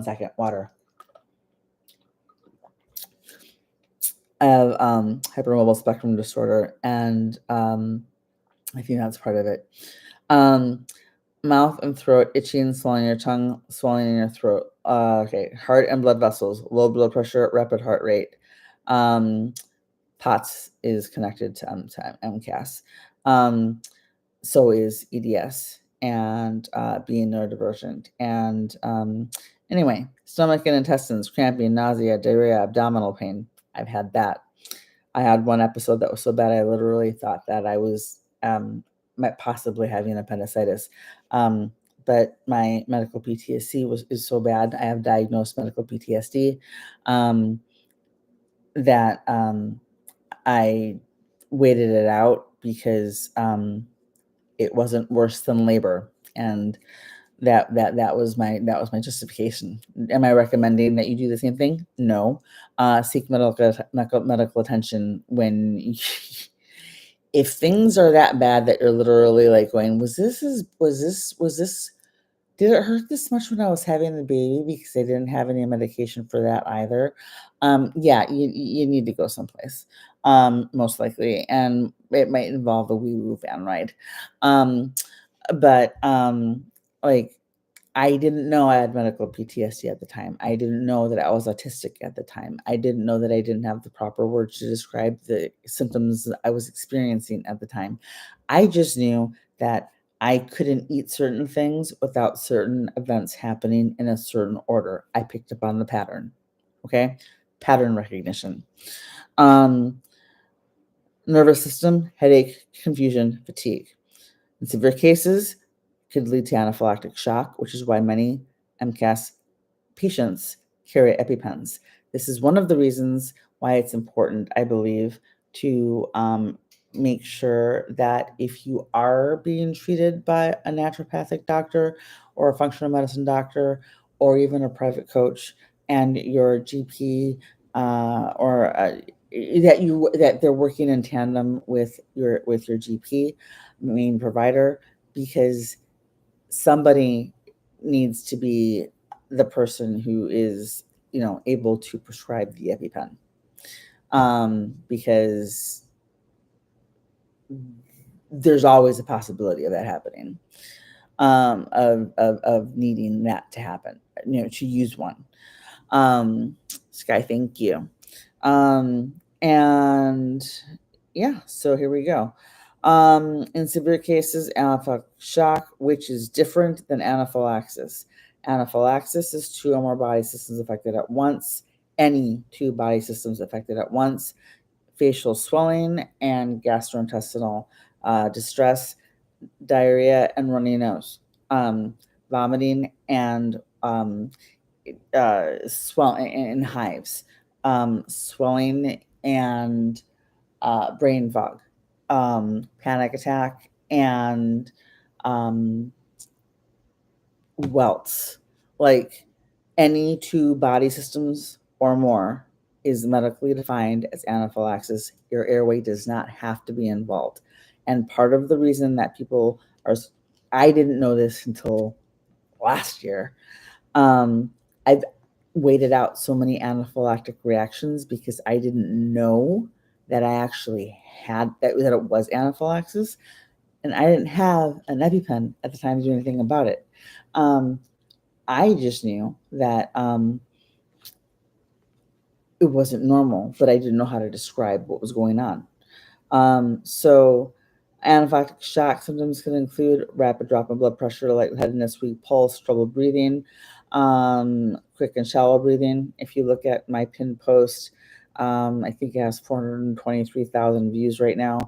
second water. I have hypermobile spectrum disorder, and I think that's part of it. Mouth and throat itching, swelling your tongue, swelling in your throat. Okay, heart and blood vessels, low blood pressure, rapid heart rate. POTS is connected to MCAS. So is EDS and being neurodivergent. And anyway, stomach and intestines, cramping, nausea, diarrhea, abdominal pain. I've had that. I had one episode that was so bad I literally thought that I was might possibly having appendicitis. But my medical PTSD is so bad. I have diagnosed medical PTSD that I waited it out because it wasn't worse than labor, and that was my justification. Am I recommending that you do the same thing? No. Seek medical attention when if things are that bad that you're literally like going, was this did it hurt this much when I was having the baby because they didn't have any medication for that either? Yeah, you need to go someplace, most likely, and it might involve a wee woo van ride. But like I didn't know I had medical PTSD at the time. I didn't know that I was autistic at the time. I didn't know that I didn't have the proper words to describe the symptoms that I was experiencing at the time. I just knew that I couldn't eat certain things without certain events happening in a certain order. I picked up on the pattern. Okay? Pattern recognition. Um, Nervous system, headache, confusion, fatigue. In severe cases, could lead to anaphylactic shock, which is why many MCAS patients carry EpiPens. This is one of the reasons why it's important, I believe, to make sure that if you are being treated by a naturopathic doctor or a functional medicine doctor or even a private coach and your GP or that they're working in tandem with your GP main provider, because somebody needs to be the person who is able to prescribe the EpiPen, because there's always a possibility of that happening, of needing that to happen, to use one. Sky, thank you. And yeah, so here we go. In severe cases, anaphylactic shock, which is different than anaphylaxis. Anaphylaxis is 2 or more body systems affected at once. Any 2 body systems affected at once. Facial swelling and gastrointestinal distress, diarrhea, and runny nose, vomiting, and swelling in hives, swelling, and brain fog. panic attack, and welts. Like any two body systems or more is medically defined as anaphylaxis. Your airway does not have to be involved. And part of the reason that people are, I didn't know this until last year. I've waited out so many anaphylactic reactions because I didn't know that I actually had that it was anaphylaxis, and I didn't have an EpiPen at the time to do anything about it. I just knew that it wasn't normal, but I didn't know how to describe what was going on. So anaphylactic shock symptoms can include rapid drop in blood pressure, lightheadedness, weak pulse, trouble breathing, quick and shallow breathing. If you look at my pinned post, I think it has 423,000 views right now.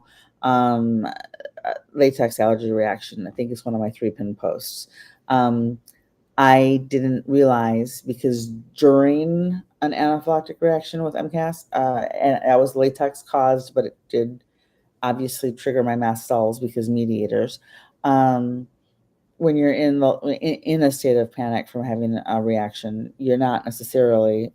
Latex allergy reaction, I think it's one of my 3 pinned posts. I didn't realize, because during an anaphylactic reaction with MCAS, and that was latex caused, but it did obviously trigger my mast cells because mediators. When you're in a state of panic from having a reaction, you're not necessarily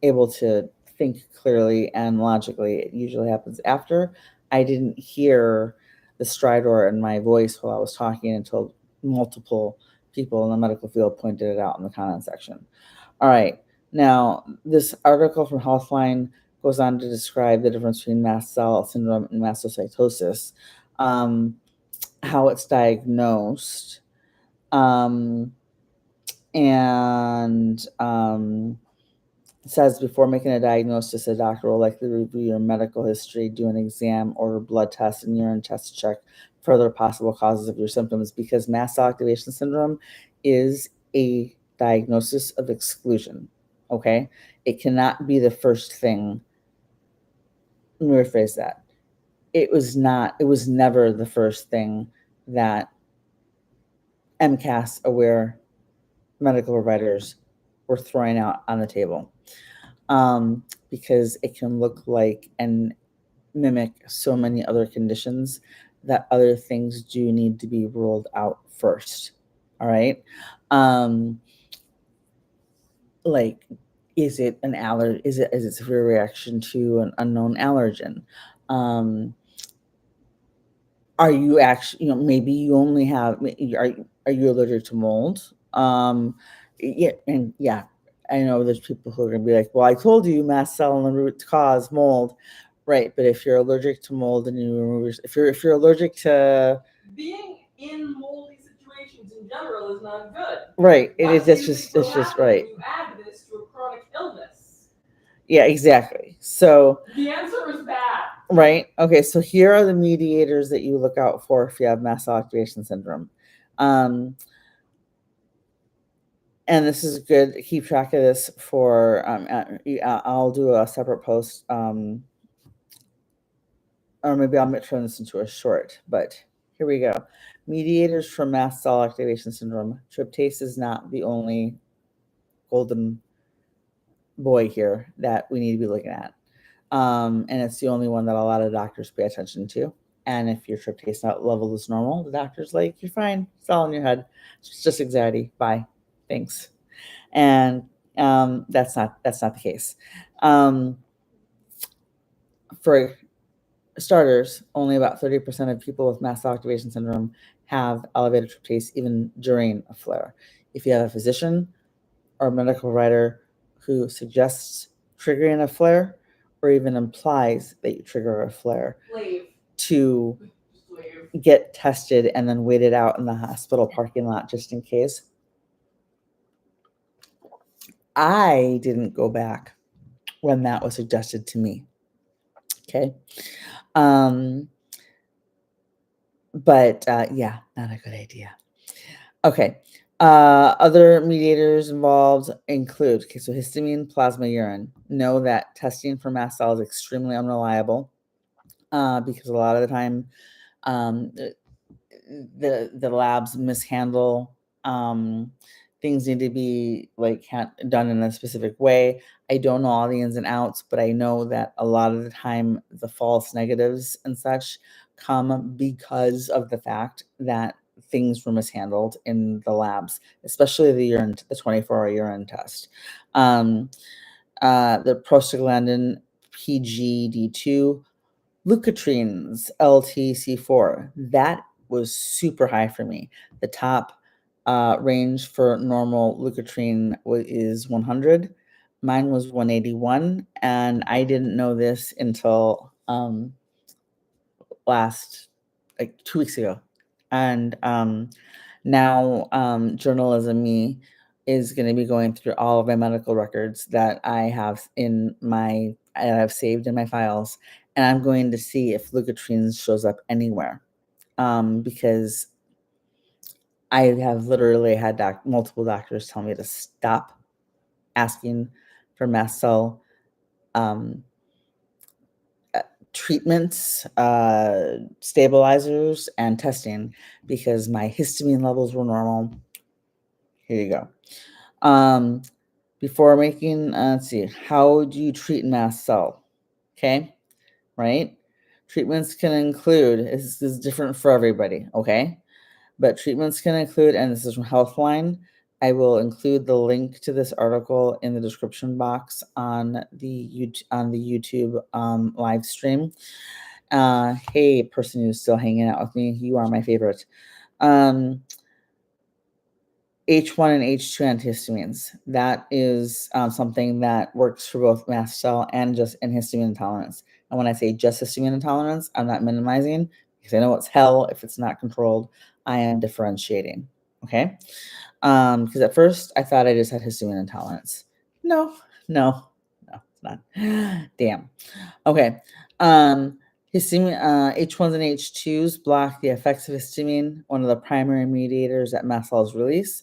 able to think clearly and logically. It usually happens after. I didn't hear the stridor in my voice while I was talking until multiple people in the medical field pointed it out in the comment section. All right. Now, this article from Healthline goes on to describe the difference between mast cell syndrome and mastocytosis, how it's diagnosed, and it says before making a diagnosis, a doctor will likely review your medical history, do an exam, order blood tests, and urine tests to check further possible causes of your symptoms, because mast cell activation syndrome is a diagnosis of exclusion. Okay? It cannot be the first thing. Let me rephrase that. It was never the first thing that MCAS aware medical providers were throwing out on the table. Because it can look like and mimic so many other conditions that other things do need to be ruled out first. All right. Like, is it an allergy? Is it severe reaction to an unknown allergen? Are you actually, maybe you only have, are you allergic to mold? Yeah, and yeah, I know there's people who are gonna be like, well, I told you mast cell and the root cause mold, right? But if you're allergic to mold and you remove, if you're allergic to being in moldy situations in general is not good. Right, What it's do you just think will it's just happen right. when you add this to a chronic illness? Yeah, exactly. So The answer is bad. right. Okay. So here are the mediators that you look out for if you have mast cell activation syndrome. And this is good. Keep track of this for, I'll do a separate post, or maybe I'll turn this into a short, but here we go. Mediators for mast cell activation syndrome. Tryptase is not the only golden boy here that we need to be looking at. And it's the only one that a lot of doctors pay attention to. And if your tryptase level is normal, the doctor's like, you're fine. It's all in your head. It's just anxiety. Bye. Thanks. And that's not the case. For starters, only about 30% of people with mast cell activation syndrome have elevated tryptase even during a flare. If you have a physician or a medical provider who suggests triggering a flare or even implies that you trigger a flare, Leave. to Just leave. get tested and then wait it out in the hospital parking lot just in case. I didn't go back when that was suggested to me. Okay. But yeah, not a good idea. Okay. Other mediators involved include, so histamine, plasma, urine. Know that testing for mast cells is extremely unreliable because a lot of the time the labs mishandle things need to be like done in a specific way. I don't know all the ins and outs, but I know that a lot of the time the false negatives and such come because of the fact that things were mishandled in the labs, especially the 24-hour urine test. The prostaglandin PGD2, leukotrienes LTC4, that was super high for me. The top range for normal leukotriene is 100. Mine was 181, and I didn't know this until last, like 2 weeks ago. And now journalism me is going to be going through all of my medical records that I have I've saved in my files, and I'm going to see if leukotrienes shows up anywhere, because I have literally had multiple doctors tell me to stop asking for mast cell treatments, stabilizers, and testing because my histamine levels were normal. Here you go. Before making, let's see, how do you treat mast cell? Okay, right? Treatments can include, this is different for everybody, okay? But treatments can include, and this is from Healthline. I will include the link to this article in the description box on the YouTube live stream. Hey, person who's still hanging out with me, you are my favorite. H1 and H2 antihistamines. That is something that works for both mast cell and just histamine intolerance. And when I say just histamine intolerance, I'm not minimizing because I know it's hell if it's not controlled. I am differentiating. Okay. Because at first I thought I just had histamine intolerance. No, it's not. Damn. Okay. Histamine, H1s and H2s block the effects of histamine, one of the primary mediators that mast cells release.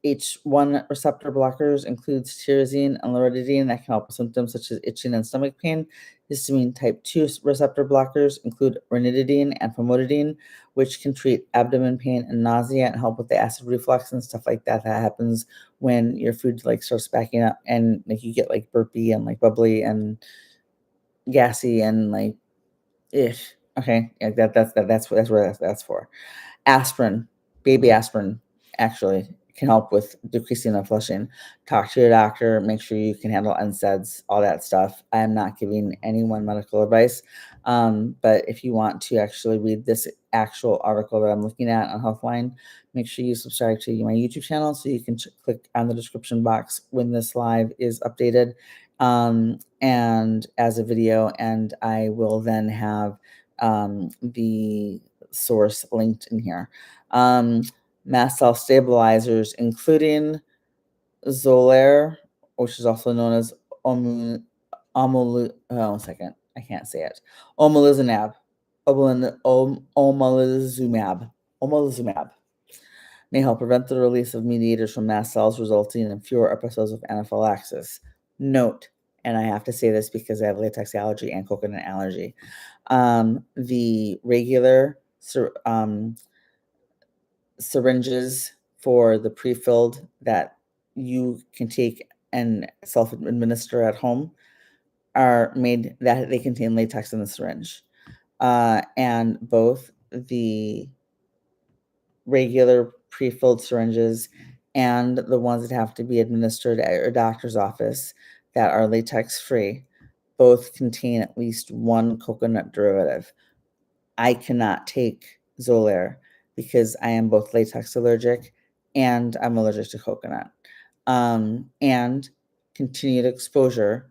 H1 receptor blockers includes tyrosine and loratadine that can help with symptoms such as itching and stomach pain. Histamine type 2 receptor blockers include ranitidine and famotidine, which can treat abdomen pain and nausea and help with the acid reflux and stuff like that that happens when your food like starts backing up and like you get like burpy and like bubbly and gassy and like ish. Okay, yeah, that's what that's for. Aspirin, baby aspirin, actually can help with decreasing the flushing. Talk to your doctor. Make sure you can handle NSAIDs, all that stuff. I am not giving anyone medical advice, but if you want to actually read this actual article that I'm looking at on Healthline, make sure you subscribe to my YouTube channel so you can click on the description box when this live is updated, and as a video, and I will then have the source linked in here. Mast cell stabilizers, including Xolair, which is also known as omalizumab. Omalizumab may help prevent the release of mediators from mast cells, resulting in fewer episodes of anaphylaxis. Note, and I have to say this because I have latex allergy and coconut allergy. The regular syringes for the pre-filled that you can take and self-administer at home are made that they contain latex in the syringe. And both the regular pre-filled syringes and the ones that have to be administered at your doctor's office that are latex free both contain at least one coconut derivative. I cannot take Xolair because I am both latex allergic and I'm allergic to coconut. And continued exposure,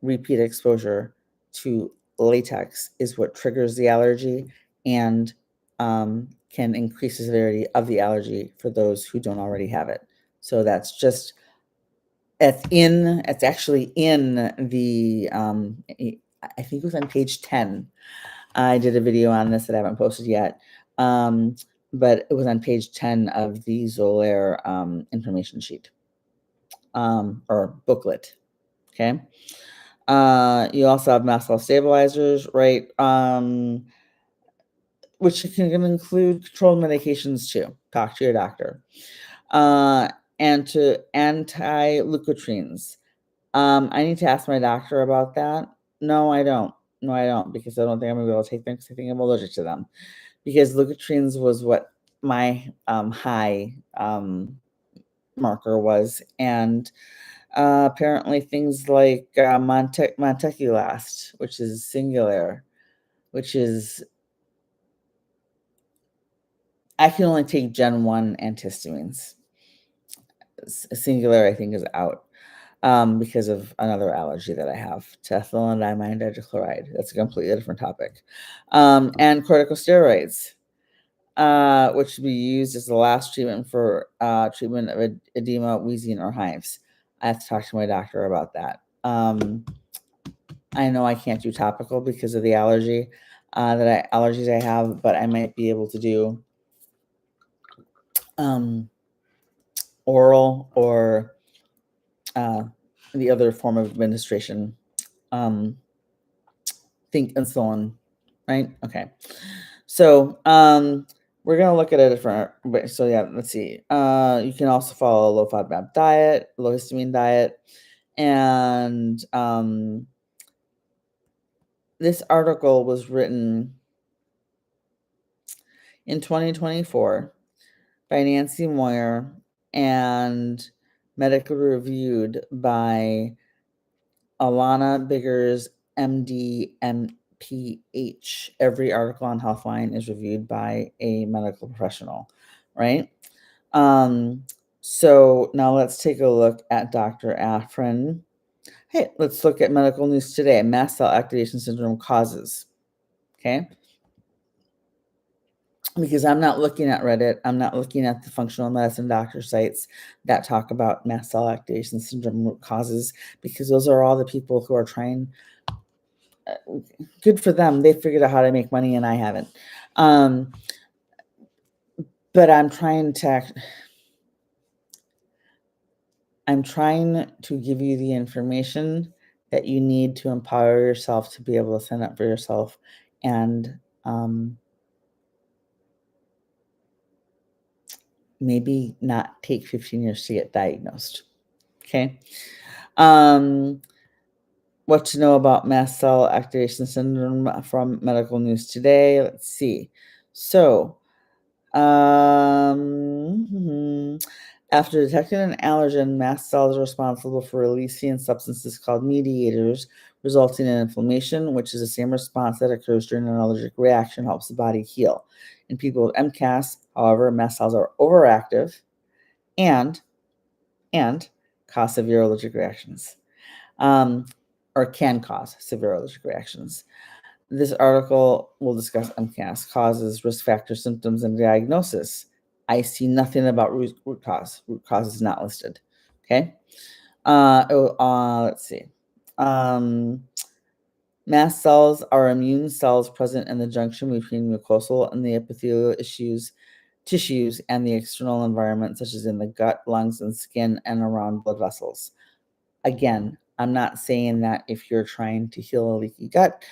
repeat exposure to latex is what triggers the allergy and can increase the severity of the allergy for those who don't already have it. So that's just, it's actually in the, I think it was on page 10. I did a video on this that I haven't posted yet, but it was on page 10 of the Xolair information sheet or booklet. Okay. You also have mast cell stabilizers, right? Which can include controlled medications too. Talk to your doctor. and to anti-leukotrienes. I need to ask my doctor about that. No, I don't. No, I don't, because I don't think I'm gonna be able to take them because I think I'm allergic to them. Because leukotrienes was what my high marker was, and apparently things like Monteculast, which is singular, which is I can only take Gen 1 antihistamines. Singular, I think, is out because of another allergy that I have to ethylenediamine dichloride. That's a completely different topic. And corticosteroids, which should be used as the last treatment for treatment of edema, wheezing, or hives. I have to talk to my doctor about that. I know I can't do topical because of the allergies I have, but I might be able to do oral or the other form of administration. Think insulin, right? Okay. So we're gonna look at a different. So yeah, let's see. You can also follow a low FODMAP diet, low histamine diet, and this article was written in 2024 by Nancy Moyer and medically reviewed by Alana Biggers, MD, MPH. Every article on Healthline is reviewed by a medical professional, right? So now let's take a look at Dr. Afrin. Hey, let's look at medical news today. Mast cell activation syndrome causes. Okay. Because I'm not looking at Reddit. I'm not looking at the functional medicine doctor sites that talk about mast cell activation syndrome root causes, because those are all the people who are trying. Good for them. They figured out how to make money and I haven't. But I'm trying to give you the information that you need to empower yourself to be able to stand up for yourself and maybe not take 15 years to get diagnosed. Okay. What to know about mast cell activation syndrome from medical news today. Let's see. So, after detecting an allergen, mast cells are responsible for releasing substances called mediators, resulting in inflammation, which is the same response that occurs during an allergic reaction, helps the body heal. In people with MCAS, however, mast cells are overactive and cause severe allergic reactions, or can cause severe allergic reactions. This article will discuss MCAS causes, risk factors, symptoms, and diagnosis. I see nothing about root cause. Root cause is not listed. Okay. Let's see. Mast cells are immune cells present in the junction between mucosal and the epithelial tissues and the external environment, such as in the gut, lungs, and skin, and around blood vessels. Again, I'm not saying that if you're trying to heal a leaky gut,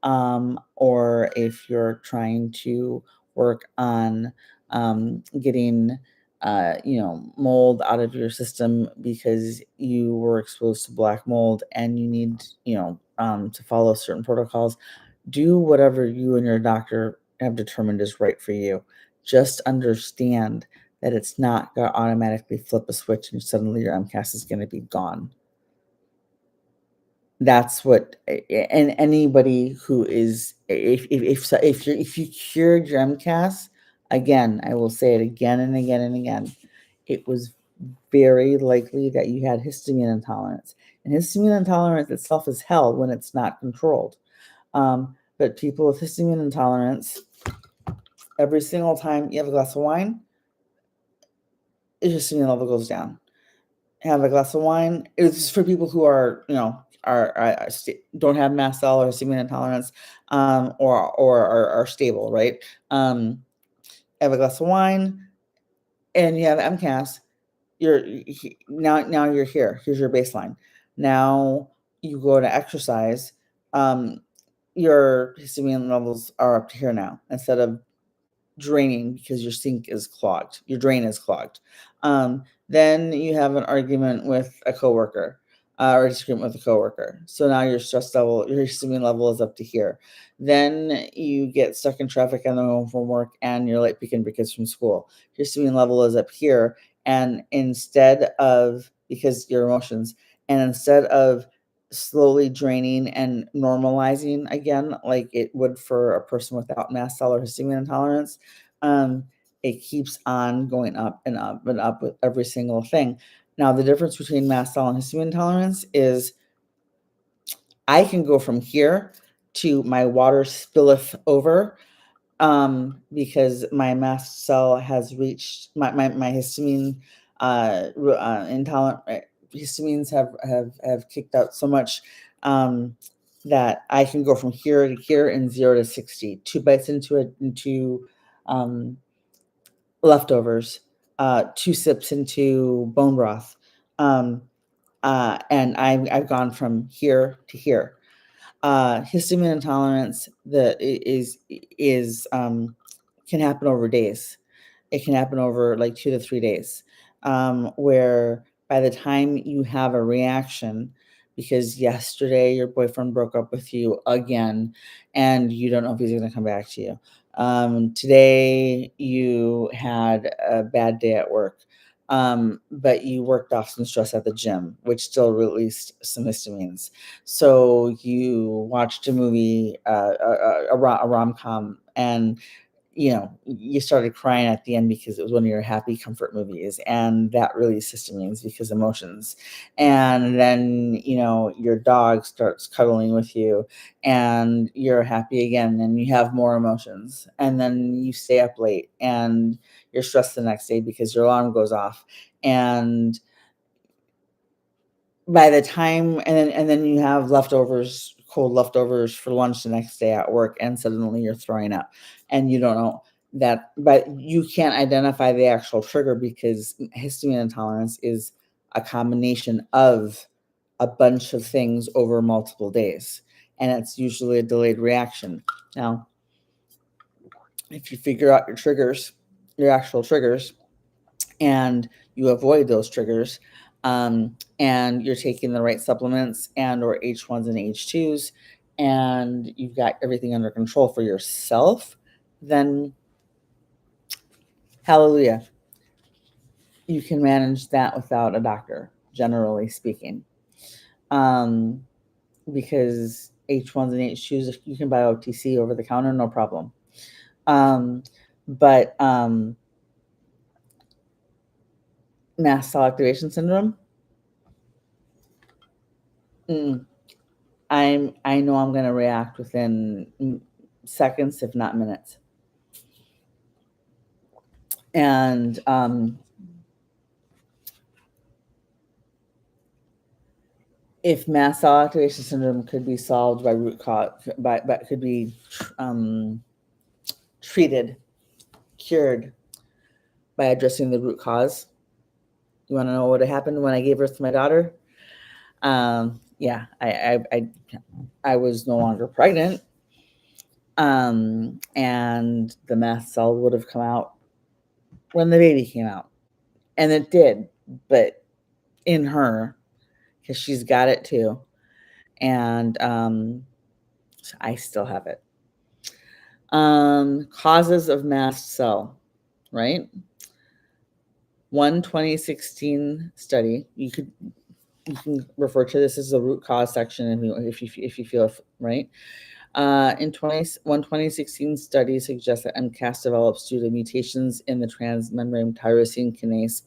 or if you're trying to work on getting mold out of your system because you were exposed to black mold and you need to follow certain protocols. Do whatever you and your doctor have determined is right for you. Just understand that it's not going to automatically flip a switch and suddenly your MCAS is going to be gone. That's what, and anybody who is, if you cured your MCAS, again, I will say it again and again and again, it was very likely that you had histamine intolerance, and histamine intolerance itself is hell when it's not controlled. But people with histamine intolerance, every single time you have a glass of wine, your histamine level goes down. Have a glass of wine. It's for people who are, don't have mast cell or histamine intolerance, or are stable, right? Have a glass of wine, and you have MCAS. Now you're here. Here's your baseline. Now you go to exercise. Your histamine levels are up to here now instead of draining because your sink is clogged, your drain is clogged. Then you have an argument with a coworker or a disagreement with a coworker. So now your stress level, your histamine level is up to here. Then you get stuck in traffic on the way home from work and you're late picking kids from school. Your histamine level is up here. And instead of, because your emotions, and instead of slowly draining and normalizing again, like it would for a person without mast cell or histamine intolerance, it keeps on going up and up and up with every single thing. Now, the difference between mast cell and histamine intolerance is I can go from here to my water spilleth over because my mast cell has reached my histamine intolerant histamines have kicked out so much that I can go from here to here in 0 to 60, 2 bites into leftovers, 2 sips into bone broth, and I've gone from here to here. Histamine intolerance can happen over days. It can happen over like 2 to 3 days, where by the time you have a reaction, because yesterday your boyfriend broke up with you again, and you don't know if he's going to come back to you. Today you had a bad day at work, but you worked off some stress at the gym, which still released some histamines. So you watched a movie, a rom-com, and you started crying at the end because it was one of your happy comfort movies, and that released histamines because emotions. And then, your dog starts cuddling with you and you're happy again and you have more emotions. And then you stay up late and you're stressed the next day because your alarm goes off. And by the time, and then you have leftovers, cold leftovers for lunch the next day at work, and suddenly you're throwing up and you don't know that, but you can't identify the actual trigger because histamine intolerance is a combination of a bunch of things over multiple days. And it's usually a delayed reaction. Now, if you figure out your actual triggers, and you avoid those triggers, and you're taking the right supplements and or H1s and H2s, and you've got everything under control for yourself, then hallelujah, you can manage that without a doctor, generally speaking. Because H1s and H2s, you can buy OTC over the counter, no problem. But mast cell activation syndrome, I know I'm going to react within seconds, if not minutes. And if mast cell activation syndrome could be solved by root cause, but could be treated, cured by addressing the root cause. You want to know what happened when I gave birth to my daughter? Yeah, I was no longer pregnant, and the mast cell would have come out when the baby came out, and it did, but in her, because she's got it too, and I still have it. Causes of mast cell, right? One 2016 study. You can refer to this as the root cause section if you feel right. In 2016 study suggests that MCAS develops due to mutations in the transmembrane tyrosine kinase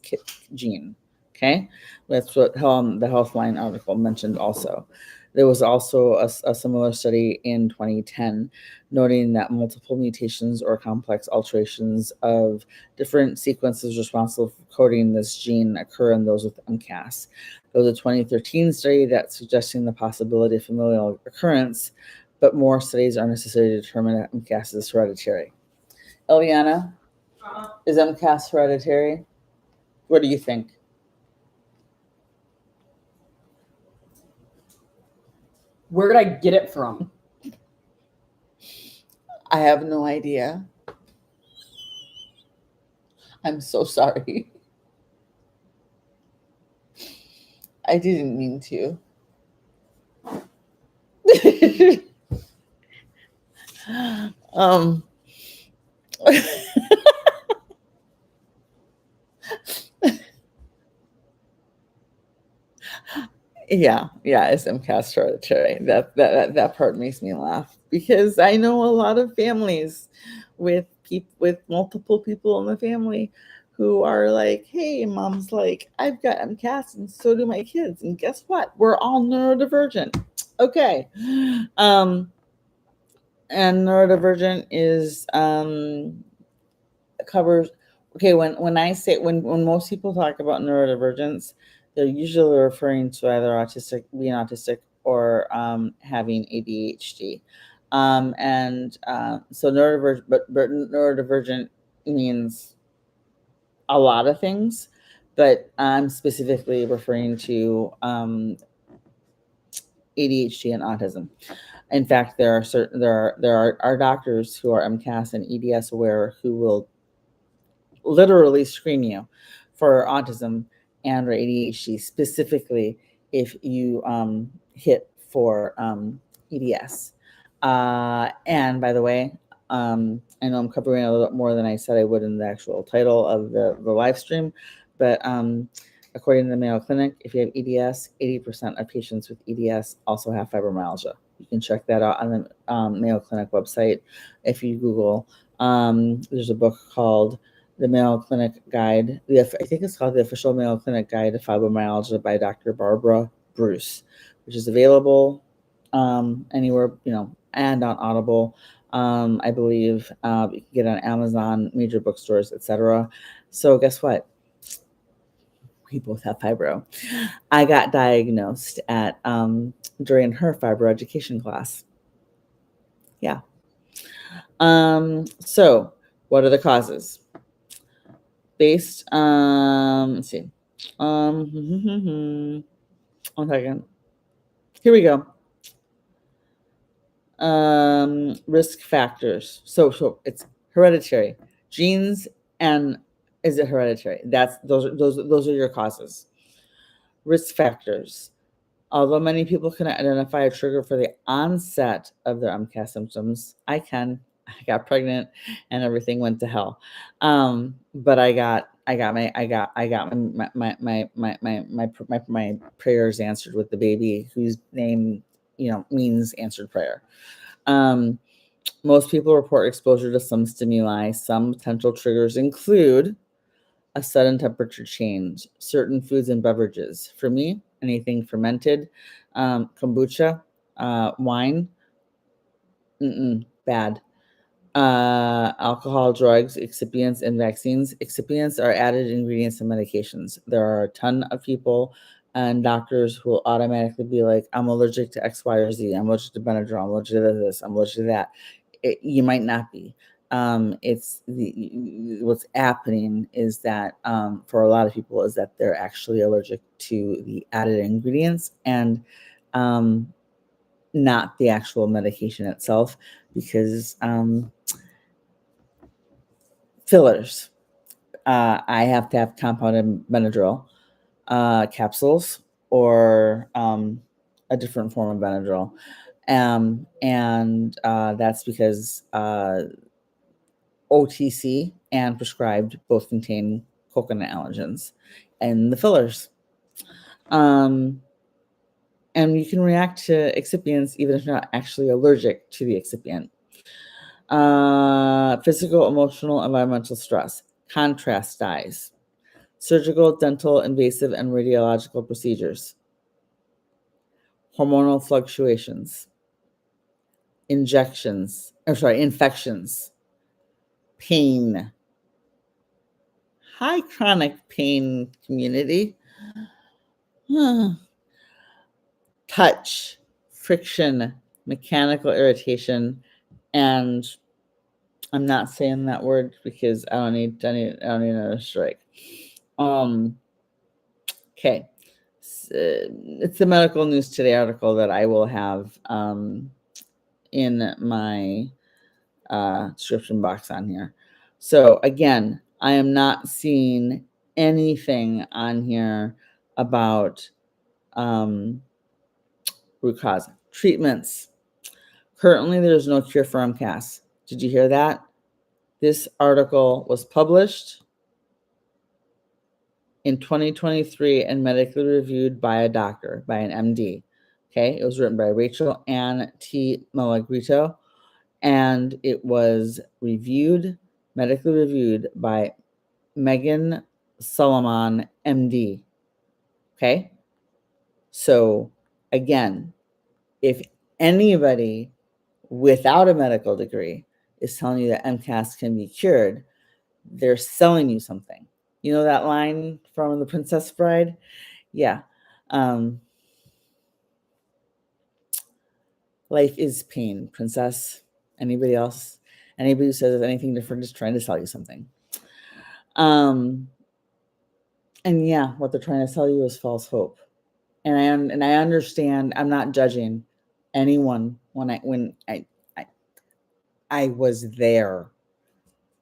gene. Okay, that's what the Healthline article mentioned also. There was also a similar study in 2010 noting that multiple mutations or complex alterations of different sequences responsible for coding this gene occur in those with MCAS. There was a 2013 study that's suggesting the possibility of familial occurrence, but more studies are necessary to determine that MCAS is hereditary. Eliana, is MCAS hereditary? What do you think? Where did I get it from? I have no idea. I'm so sorry. I didn't mean to. um yeah, it's MCAS hereditary. That part makes me laugh because I know a lot of families with multiple people in the family who are like, hey, mom's like, I've got MCAS and so do my kids, and guess what? We're all neurodivergent. Okay. And neurodivergent is covers, okay, when I say, when most people talk about neurodivergence, they're usually referring to either being autistic or having ADHD. So neurodivergent, but neurodivergent means a lot of things, but I'm specifically referring to ADHD and autism. In fact, there are doctors who are MCAS and EDS aware who will literally screen you for autism and or ADHD, specifically if you hit for EDS. And by the way, I know I'm covering a little bit more than I said I would in the actual title of the live stream, but according to the Mayo Clinic, if you have EDS, 80% of patients with EDS also have fibromyalgia. You can check that out on the Mayo Clinic website. If you Google, there's a book called the Mayo Clinic Guide. I think it's called the Official Mayo Clinic Guide to Fibromyalgia by Dr. Barbara Bruce, which is available anywhere, and on Audible. I believe you can get on Amazon, major bookstores, etc. So guess what? We both have fibro. I got diagnosed at during her fibro education class. Yeah. So what are the causes? Based, let's see. 1 second. Here we go. Risk factors. So it's hereditary, genes, and is it hereditary? Those are your causes. Risk factors. Although many people can identify a trigger for the onset of their MCAS symptoms, I got pregnant and everything went to hell. But I got my prayers answered with the baby whose name, means answered prayer. Most people report exposure to some stimuli. Some potential triggers include a sudden temperature change, certain foods and beverages. For me, anything fermented, kombucha, wine, bad. Alcohol, drugs, excipients, and vaccines. Excipients are added ingredients in medications. There are a ton of people and doctors who will automatically be like, I'm allergic to X, Y, or Z. I'm allergic to Benadryl. I'm allergic to this. I'm allergic to that. You might not be. What's happening is that for a lot of people is that they're actually allergic to the added ingredients and not the actual medication itself, because fillers. I have to have compounded Benadryl capsules or a different form of Benadryl. And that's because OTC and prescribed both contain coconut allergens and the fillers. And you can react to excipients even if you're not actually allergic to the excipient. Physical, emotional, environmental stress, contrast dyes, surgical, dental, invasive, and radiological procedures, hormonal fluctuations, infections, pain. Hi, chronic pain community. Touch, friction, mechanical irritation, and I'm not saying that word because I don't need another strike. Okay. It's the Medical News Today article that I will have in my description box on here. So again, I am not seeing anything on here about root cause. Treatments. Currently, there's no cure for MCAS. Did you hear that? This article was published in 2023 and medically reviewed by a doctor, by an MD. Okay, it was written by Rachel Ann T. Malagrito, and it was medically reviewed by Megan Solomon, MD. Okay, so again, if anybody without a medical degree is telling you that MCAS can be cured, they're selling you something. You know that line from The Princess Bride? Yeah. Life is pain, princess. Anybody else? Anybody who says anything different is trying to sell you something. And yeah, what they're trying to sell you is false hope. And I understand. I'm not judging anyone when I was there.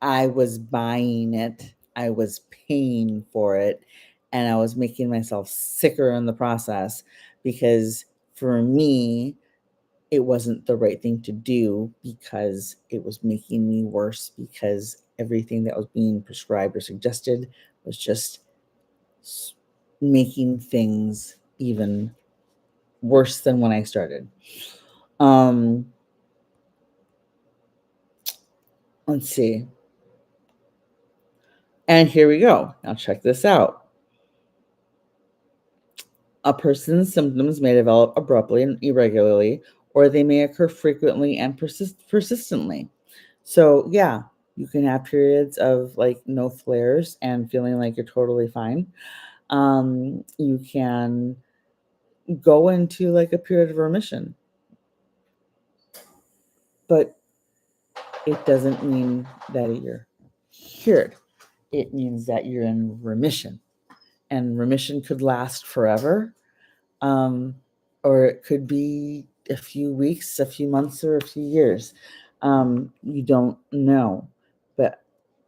I was buying it. I was paying for it, and I was making myself sicker in the process because for me, it wasn't the right thing to do because it was making me worse because everything that was being prescribed or suggested was just making things even worse than when I started. Let's see. And here we go. Now check this out. A person's symptoms may develop abruptly and irregularly, or they may occur frequently and persistently. So yeah, you can have periods of like no flares and feeling like you're totally fine. You can go into like a period of remission, but it doesn't mean that you're cured. It means that you're in remission, and remission could last forever, or it could be a few weeks, a few months, or a few years. You don't know, but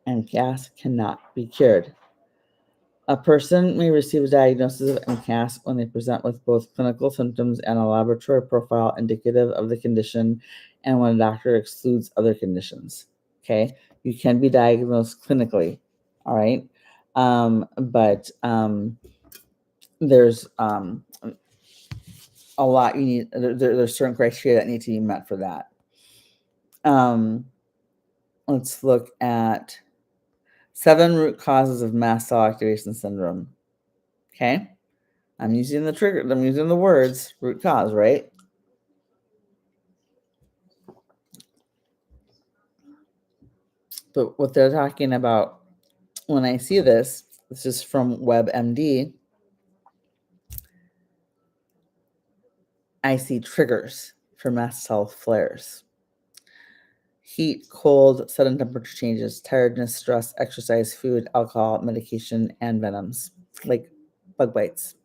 MCAS cannot be cured. A person may receive a diagnosis of MCAS when they present with both clinical symptoms and a laboratory profile indicative of the condition, and when a doctor excludes other conditions. Okay, you can be diagnosed clinically, all right, but there's a lot you need. There's certain criteria that need to be met for that. Let's look at 7 root causes of mast cell activation syndrome. Okay. I'm using the words root cause, right? But what they're talking about when I see this is from WebMD. I see triggers for mast cell flares. Heat, cold, sudden temperature changes, tiredness, stress, exercise, food, alcohol, medication, and venoms, like bug bites.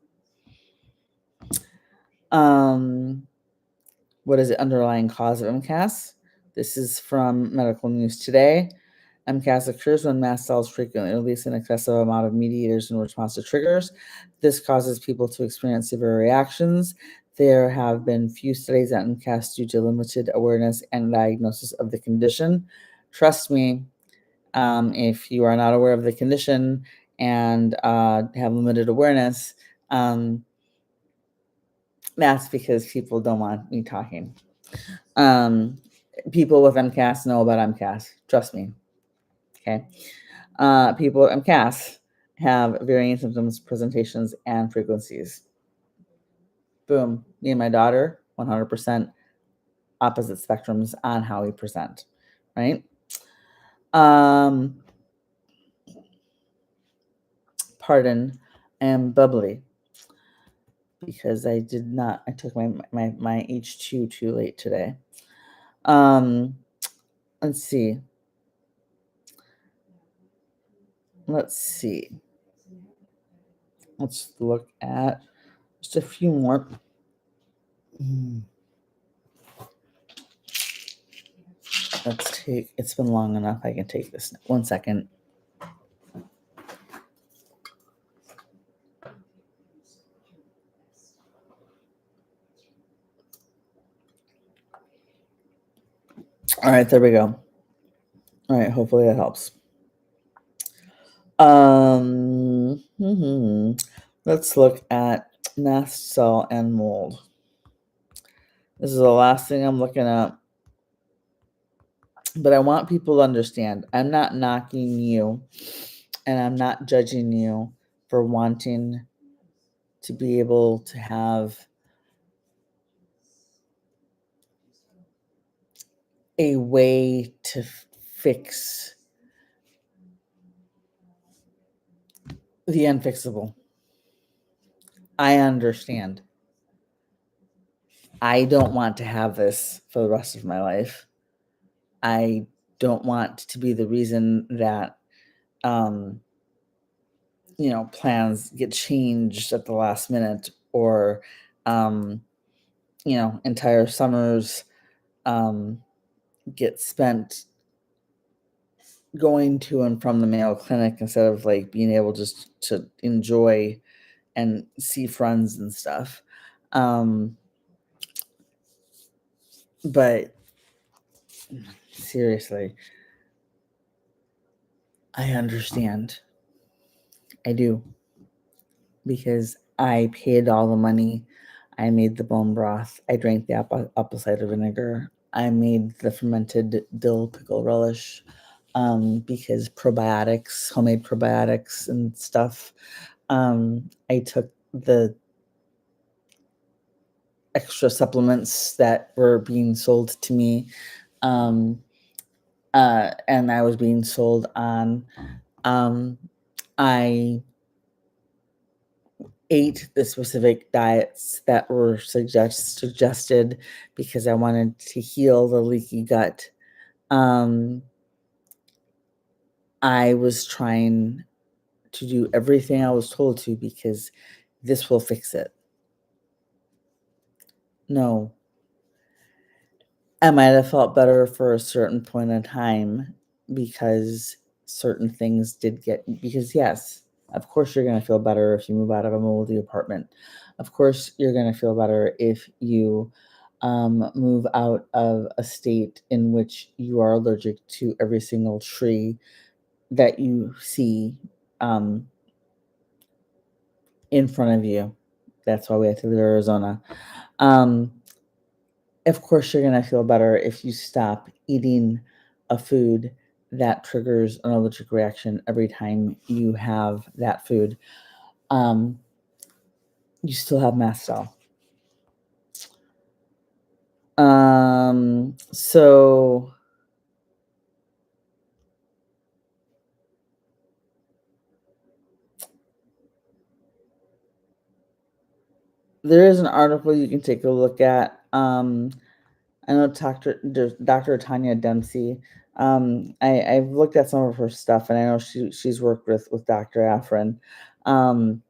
What is the underlying cause of MCAS? This is from Medical News Today. MCAS occurs when mast cells frequently release an excessive amount of mediators in response to triggers. This causes people to experience severe reactions. There have been few studies on MCAS due to limited awareness and diagnosis of the condition. Trust me, if you are not aware of the condition and have limited awareness, that's because people don't want me talking. People with MCAS know about MCAS. Trust me. Okay. People with MCAS have varying symptoms, presentations, and frequencies. Boom. Me and my daughter, 100% opposite spectrums on how we present, right? Pardon, I am bubbly because I took my H2 too late today. Let's see. Let's look at just a few more. It's been long enough. I can take this. 1 second. All right, there we go. All right, hopefully that helps. Let's look at mast cell and mold. This is the last thing I'm looking at. But I want people to understand, I'm not knocking you and I'm not judging you for wanting to be able to have a way to fix the unfixable. I understand. I don't want to have this for the rest of my life. I don't want to be the reason that plans get changed at the last minute, or entire summers get spent going to and from the Mayo Clinic instead of like being able just to enjoy and see friends and stuff. But seriously, I understand. I do. Because I paid all the money. I made the bone broth. I drank the apple cider vinegar. I made the fermented dill pickle relish because probiotics, homemade probiotics and stuff. I took the extra supplements that were being sold to me, and I was being sold on. I ate the specific diets that were suggested because I wanted to heal the leaky gut. I was trying to do everything I was told to because this will fix it. No. I might have felt better for a certain point in time because certain things because yes, of course you're going to feel better if you move out of a moldy apartment. Of course you're going to feel better if you move out of a state in which you are allergic to every single tree that you see in front of you. That's why we have to leave Arizona. Of course, you're going to feel better if you stop eating a food that triggers an allergic reaction every time you have that food. You still have mast cell. So there is an article you can take a look at. I know Dr. Tanya Dempsey. I've looked at some of her stuff, and I know she's worked with Dr. Afrin. And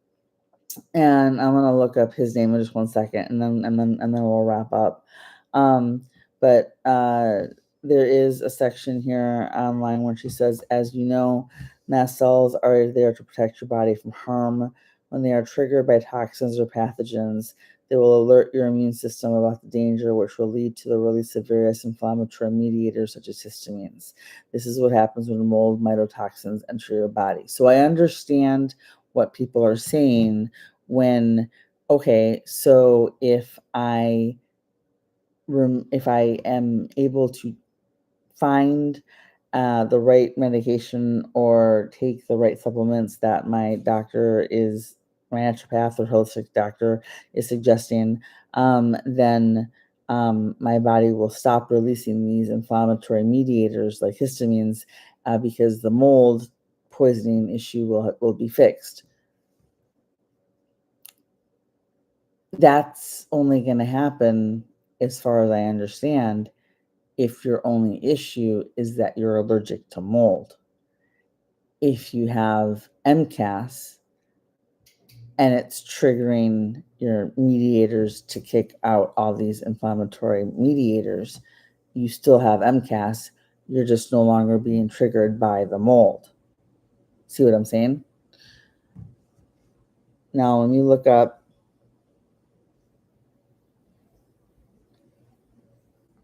I'm gonna look up his name in just 1 second, and then we'll wrap up. But there is a section here online where she says, as you know, mast cells are there to protect your body from harm. When they are triggered by toxins or pathogens, they will alert your immune system about the danger, which will lead to the release of various inflammatory mediators such as histamines. This is what happens when mold mycotoxins enter your body. So I understand what people are saying when, okay, so if I am able to find the right medication or take the right supplements that my naturopath or holistic doctor is suggesting, then my body will stop releasing these inflammatory mediators like histamines because the mold poisoning issue will be fixed. That's only going to happen, as far as I understand, if your only issue is that you're allergic to mold. If you have MCAS and it's triggering your mediators to kick out all these inflammatory mediators, you still have MCAS. You're just no longer being triggered by the mold. See what I'm saying? Now, let me look up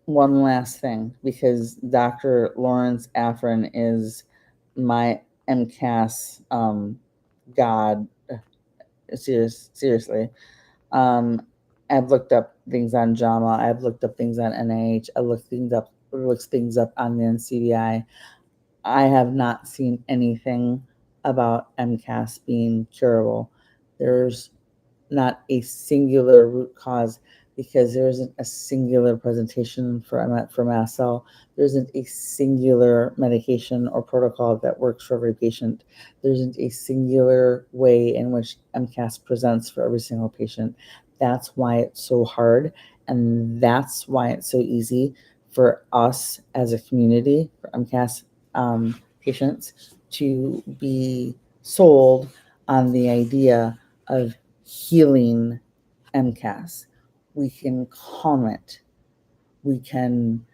one last thing, because Dr. Lawrence Afrin is my MCAS god. Seriously. I've looked up things on JAMA. I've looked up things on NIH. I looked things up on the NCBI. I have not seen anything about MCAS being curable. There's not a singular root cause, because there isn't a singular presentation for mast cell. There isn't a singular medication or protocol that works for every patient. There isn't a singular way in which MCAS presents for every single patient. That's why it's so hard, and that's why it's so easy for us as a community, for MCAS patients, to be sold on the idea of healing MCAS. We can calm it. We can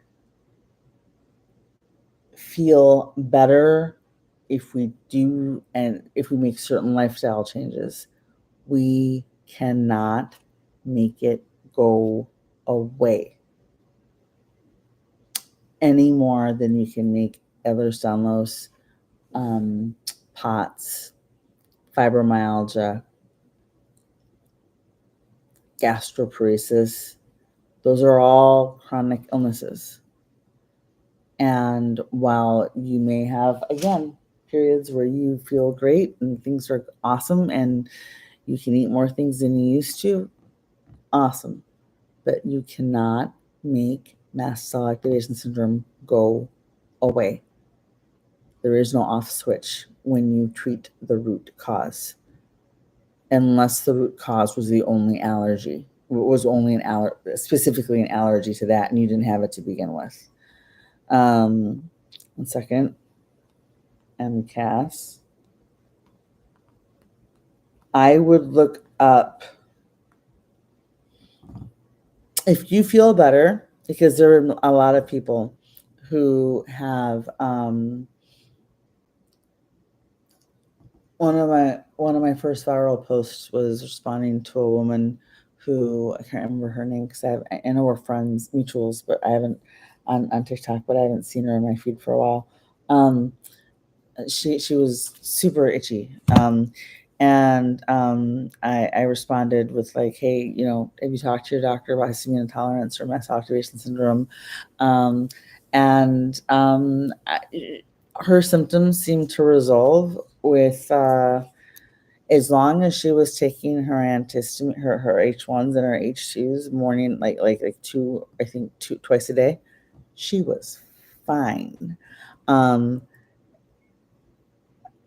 feel better if we do, and if we make certain lifestyle changes. We cannot make it go away any more than we can make Ehlers-Danlos, POTS, fibromyalgia, gastroparesis. Those are all chronic illnesses. And while you may have, again, periods where you feel great and things are awesome and you can eat more things than you used to, awesome. But you cannot make mast cell activation syndrome go away. There is no off switch when you treat the root cause, unless the root cause was the only allergy, was only specifically an allergy to that, and you didn't have it to begin with. 1 second. MCAS. I would look up, if you feel better, because there are a lot of people who have one of my first viral posts was responding to a woman who, I can't remember her name because I know we're friends, mutuals, but I haven't on TikTok, but I haven't seen her in my feed for a while. She was super itchy. And I responded with like, hey, have you talked to your doctor about histamine intolerance or mast cell activation syndrome? Her symptoms seemed to resolve with, as long as she was taking her antihistamine, her H1s and her H2s morning, like twice a day, she was fine. Am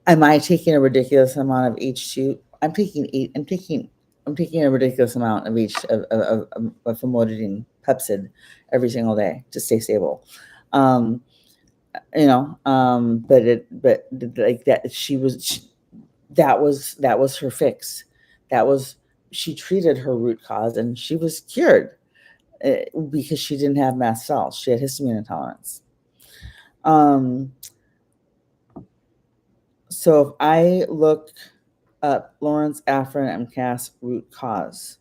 I taking a ridiculous amount of H2? I'm taking a ridiculous amount of famotidine Pepsid every single day to stay stable. But like that, that was her fix. She treated her root cause and she was cured because she didn't have mast cells. She had histamine intolerance. So if I look up Lawrence Afrin MCAS root cause,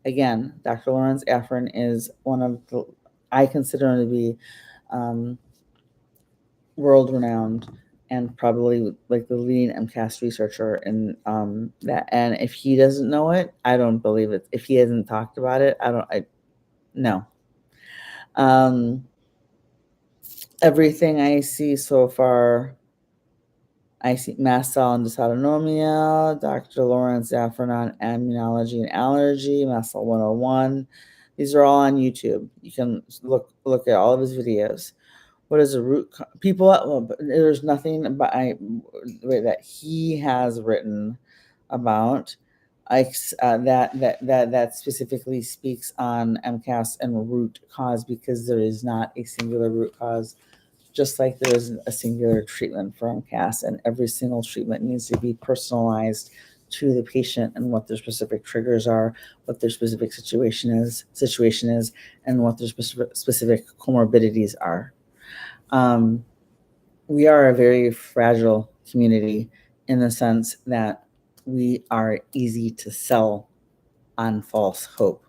again, Dr. Lawrence Afrin is one of the, I consider him to be world-renowned and probably like the leading MCAS researcher in that. And if he doesn't know it, I don't believe it. If he hasn't talked about it, no. Everything I see so far, I see mast cell and dysautonomia, Dr. Lawrence Afrin on immunology and allergy, mast cell 101. These are all on YouTube. You can look at all of his videos. What is a root people? There's nothing that he has written about that specifically speaks on MCAS and root cause, because there is not a singular root cause. Just like there isn't a singular treatment for MCAS, and every single treatment needs to be personalized to the patient and what their specific triggers are, what their specific situation is, and what their specific comorbidities are. We are a very fragile community in the sense that we are easy to sell on false hope.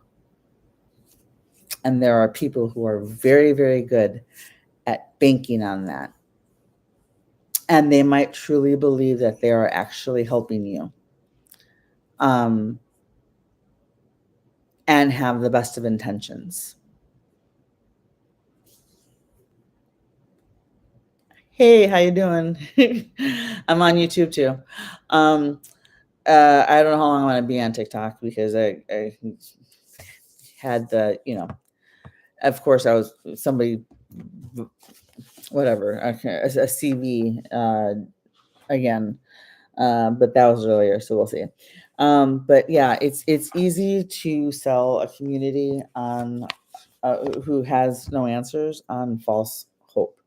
And there are people who are very, very good at banking on that. And they might truly believe that they are actually helping you. And have the best of intentions. Hey, how you doing? I'm on YouTube too. I don't know how long I'm going to be on TikTok because I had the, of course I was somebody, whatever, a CV again, but that was earlier, so we'll see. But yeah, it's easy to sell a community on who has no answers on false hope.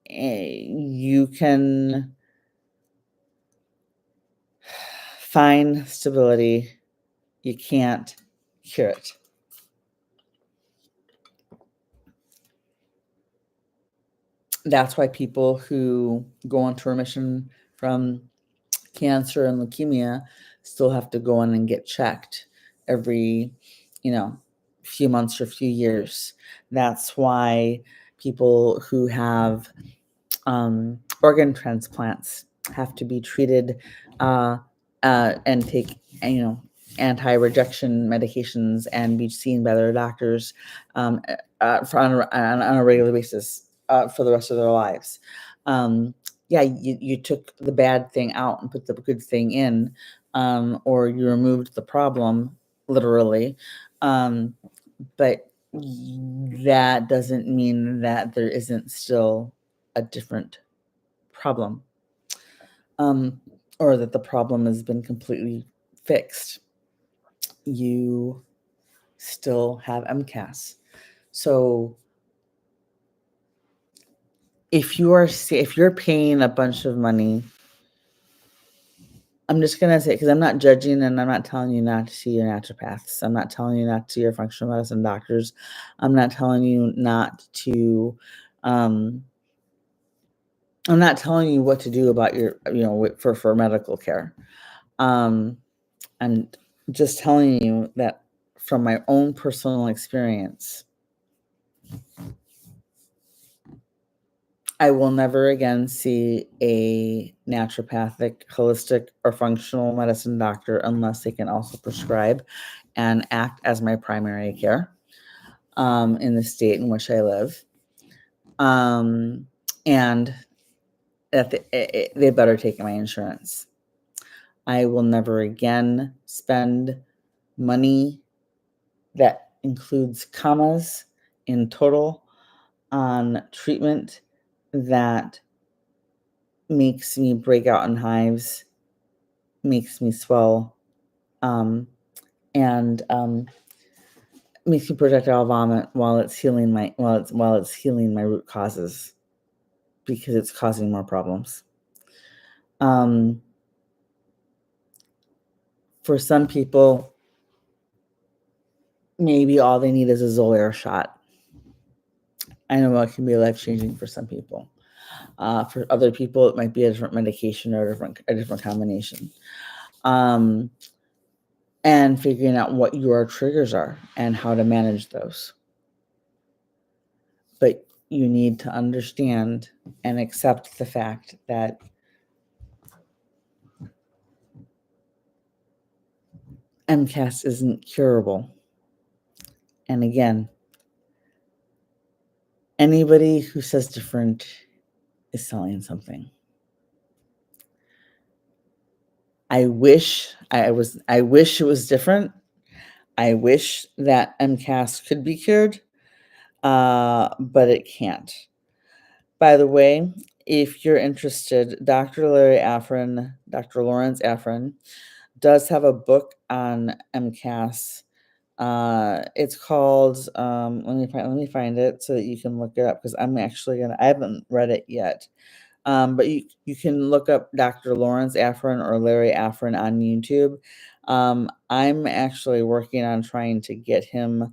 You can find stability, you can't cure it. That's why people who go into remission from cancer and leukemia still have to go in and get checked every, few months or few years. That's why people who have organ transplants have to be treated and take, anti-rejection medications and be seen by their doctors on a regular basis for the rest of their lives. You took the bad thing out and put the good thing in, or you removed the problem, literally. But that doesn't mean that there isn't still a different problem, or that the problem has been completely fixed. You still have MCAS. So if you're paying a bunch of money, I'm just going to say, because I'm not judging and I'm not telling you not to see your naturopaths. I'm not telling you not to see your functional medicine doctors. I'm not telling you not to, I'm not telling you what to do about your, for medical care. I'm just telling you that from my own personal experience, I will never again see a naturopathic, holistic, or functional medicine doctor unless they can also prescribe and act as my primary care in the state in which I live. And that they better take my insurance. I will never again spend money that includes commas in total on treatment that makes me break out in hives, makes me swell, and makes me projectile vomit while it's healing my root causes, because it's causing more problems. For some people, maybe all they need is a Xolair shot. I know it can be life-changing for some people. For other people, it might be a different medication or a different combination. And figuring out what your triggers are and how to manage those. But you need to understand and accept the fact that MCAS isn't curable. And again, anybody who says different is selling something. I wish it was different. I wish that MCAS could be cured, but it can't. By the way, if you're interested, Dr. Lawrence Afrin, does have a book on MCAS. It's called, let me find it so that you can look it up, because I haven't read it yet. But you can look up Dr. Lawrence Afrin or Larry Afrin on YouTube. I'm actually working on trying to get him,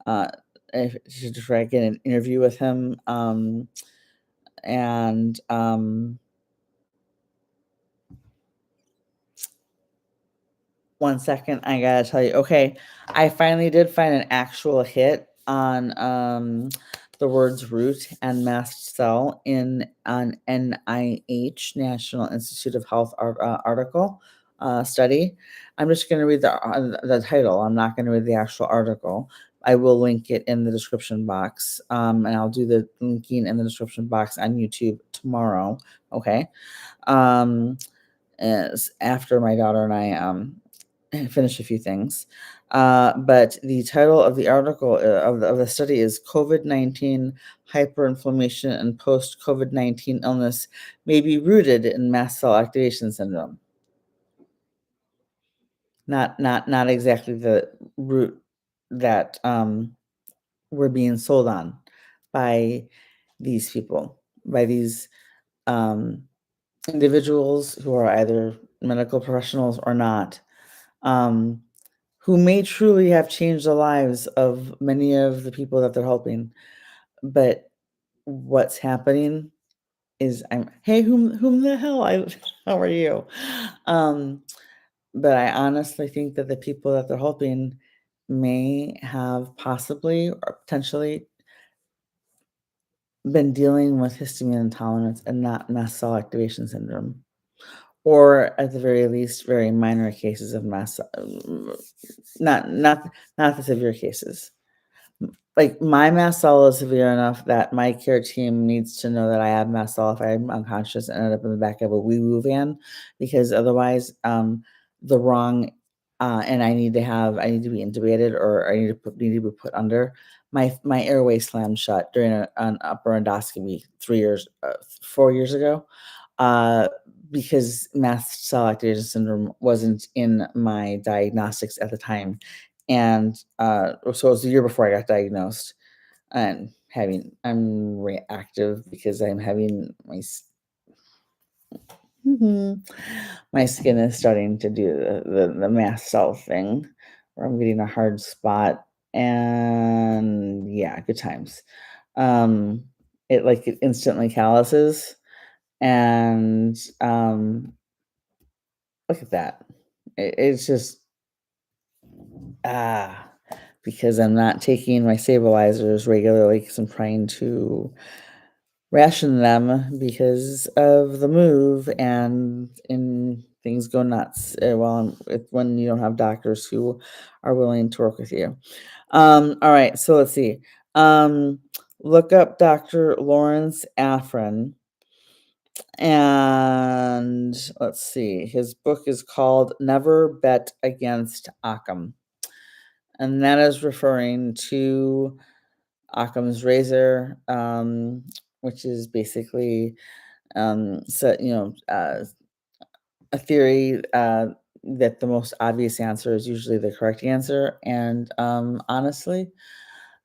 to try to get an interview with him. And 1 second, I gotta tell you. Okay, I finally did find an actual hit on the words root and mast cell in an NIH, National Institute of Health article study. I'm just going to read the title. I'm not going to read the actual article. I will link it in the description box, and I'll do the linking in the description box on YouTube tomorrow. Okay. As after my daughter and I finish a few things. But the title of the article of the study is COVID-19 hyperinflammation and post-COVID-19 illness may be rooted in mast cell activation syndrome. Not exactly the root that we're being sold on by these people, by these individuals who are either medical professionals or not, who may truly have changed the lives of many of the people that they're helping. But what's happening is hey, whom the hell how are you? But I honestly think that the people that they're helping may have possibly or potentially been dealing with histamine intolerance and not mast cell activation syndrome, or at the very least, very minor cases of not the severe cases. Like my mast cell is severe enough that my care team needs to know that I have mast cell if I'm unconscious and end up in the back of a wee-woo van, because otherwise, the wrong, and I need to be intubated, or I need to be put under. My airway slammed shut during an upper endoscopy 4 years ago, because mast cell activation syndrome wasn't in my diagnostics at the time. And so it was the year before I got diagnosed, and I'm reactive because I'm having my skin is starting to do the mast cell thing, where I'm getting a hard spot, and yeah, good times. It instantly calluses, and look at that. It's just because I'm not taking my stabilizers regularly because I'm trying to ration them because of the move and things go nuts when you don't have doctors who are willing to work with you. All right, so let's see. Look up Dr. Lawrence Afrin, and let's see. His book is called Never Bet Against Occam, and that is referring to Occam's razor, which is basically a theory that the most obvious answer is usually the correct answer. And honestly,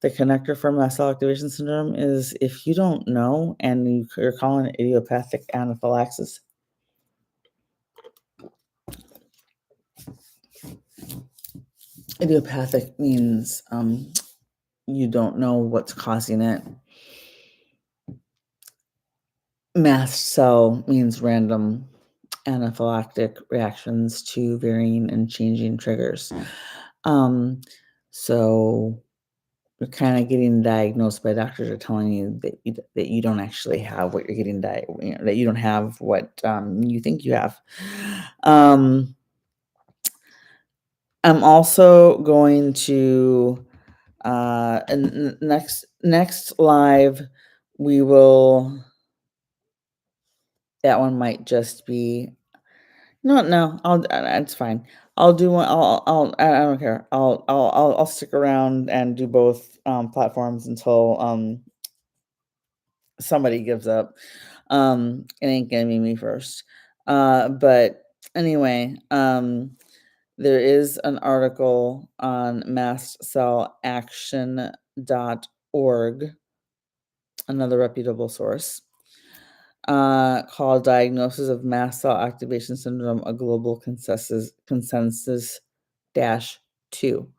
the connector for mast cell activation syndrome is, if you don't know and you're calling it idiopathic anaphylaxis, idiopathic means you don't know what's causing it. Mast cell means random anaphylactic reactions to varying and changing triggers. So you're kind of getting diagnosed by doctors are telling you that you don't actually have what you're getting that you don't have what you think you have. I'm also going to and next live we will. That one might just be no. It's fine. I'll do one. I don't care. I'll stick around and do both platforms until somebody gives up. It ain't gonna be me first. But anyway, there is an article on mastcellaction.org, another reputable source, called Diagnosis of Mast Cell Activation Syndrome, a Global Consensus dash 2,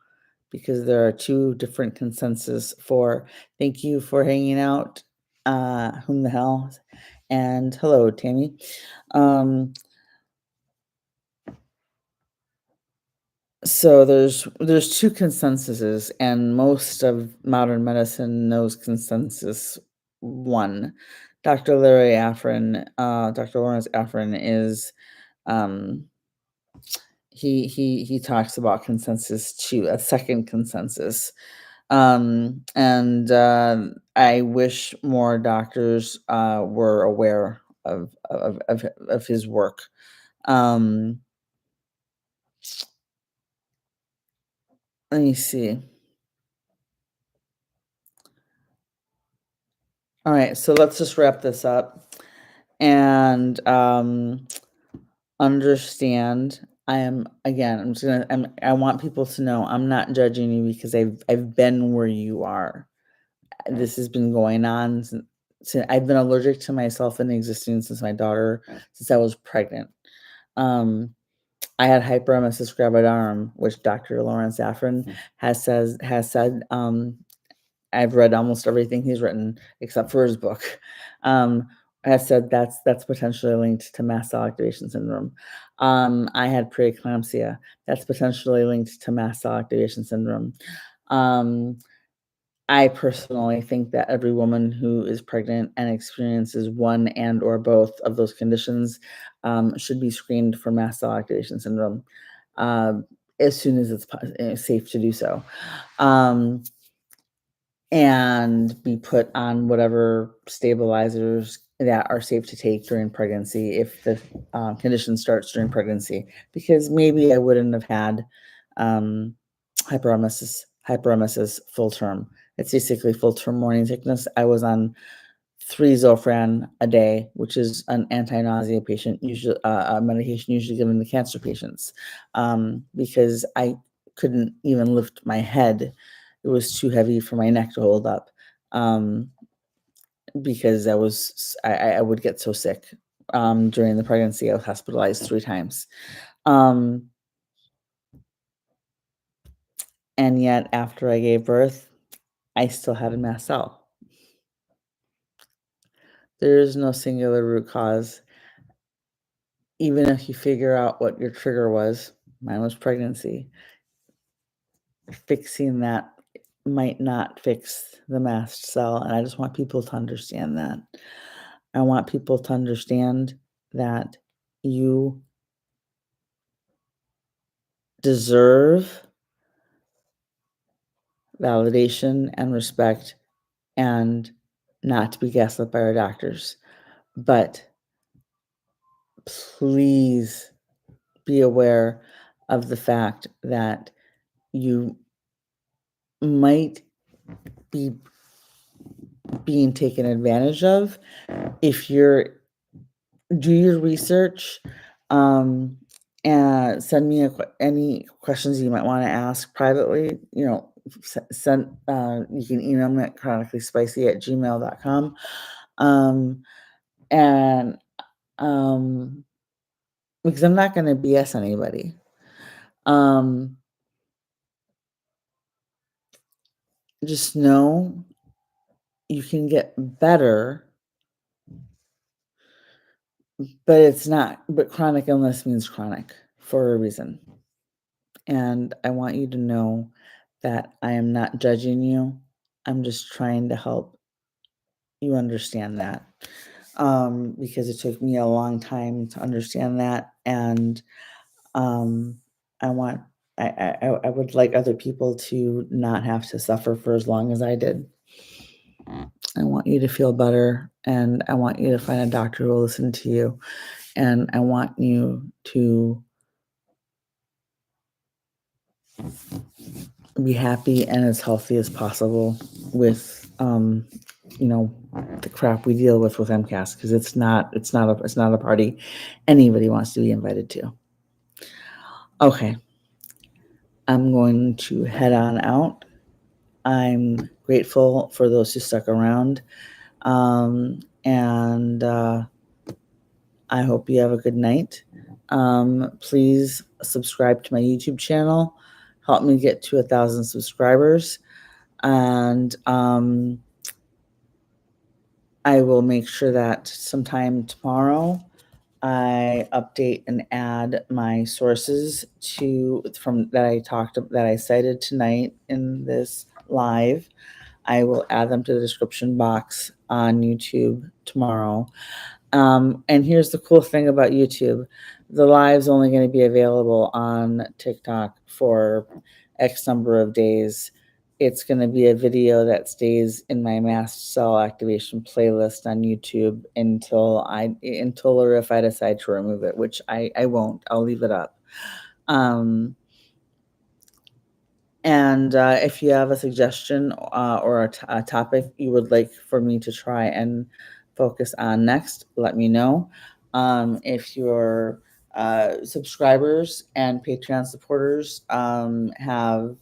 because there are two different consensus for thank you for hanging out, whom the hell, and hello, Tammy. So there's two consensuses, and most of modern medicine knows consensus one. Dr. Dr. Lawrence Afrin is he talks about consensus two, a second consensus. And I wish more doctors were aware of his work. Let me see. All right, so let's just wrap this up and understand. I want people to know I'm not judging you because I've been where you are. This has been going on since I've been allergic to myself and existing since since I was pregnant. I had hyperemesis gravidarum, which Dr. Lawrence Afrin has said. I've read almost everything he's written except for his book. Has said that's potentially linked to mast cell activation syndrome. I had preeclampsia. That's potentially linked to mast cell activation syndrome. I personally think that every woman who is pregnant and experiences one and or both of those conditions should be screened for mast cell activation syndrome as soon as it's safe to do so. And be put on whatever stabilizers that are safe to take during pregnancy if the condition starts during pregnancy, because maybe I wouldn't have had hyperemesis full term. It's basically full term morning sickness. I was on 3 Zofran a day, which is an anti-nausea medication usually given to cancer patients, because I couldn't even lift my head. It was too heavy for my neck to hold up, because I would get so sick. During the pregnancy, I was hospitalized 3 times. And yet after I gave birth, I still had a mast cell. There is no singular root cause. Even if you figure out what your trigger was, mine was pregnancy, fixing that might not fix the mast cell. And I just want people to understand that. I want people to understand that you deserve validation and respect and not to be gaslit by our doctors. But please be aware of the fact that you might be being taken advantage of. If you're do your research, and send me any questions you might want to ask privately. Send you can email me at chronicallyspicy@gmail.com. And because I'm not going to BS anybody. Just know you can get better, but chronic illness means chronic for a reason. And I want you to know that I am not judging you. I'm just trying to help you understand that. Because it took me a long time to understand that. And I would like other people to not have to suffer for as long as I did. I want you to feel better, and I want you to find a doctor who will listen to you, and I want you to be happy and as healthy as possible with the crap we deal with MCAS, because it's not a party anybody wants to be invited to. Okay, I'm going to head on out. I'm grateful for those who stuck around, and I hope you have a good night. Please subscribe to my YouTube channel. Help me get to 1,000 subscribers. And I will make sure that sometime tomorrow I update and add my sources that I cited tonight in this live. I will add them to the description box on YouTube tomorrow. And here's the cool thing about YouTube. The live's only going to be available on TikTok for X number of days. It's going to be a video that stays in my mast cell activation playlist on YouTube until or if I decide to remove it, which I won't. I'll leave it up. And if you have a suggestion or a topic you would like for me to try and focus on next, let me know. If your subscribers and Patreon supporters have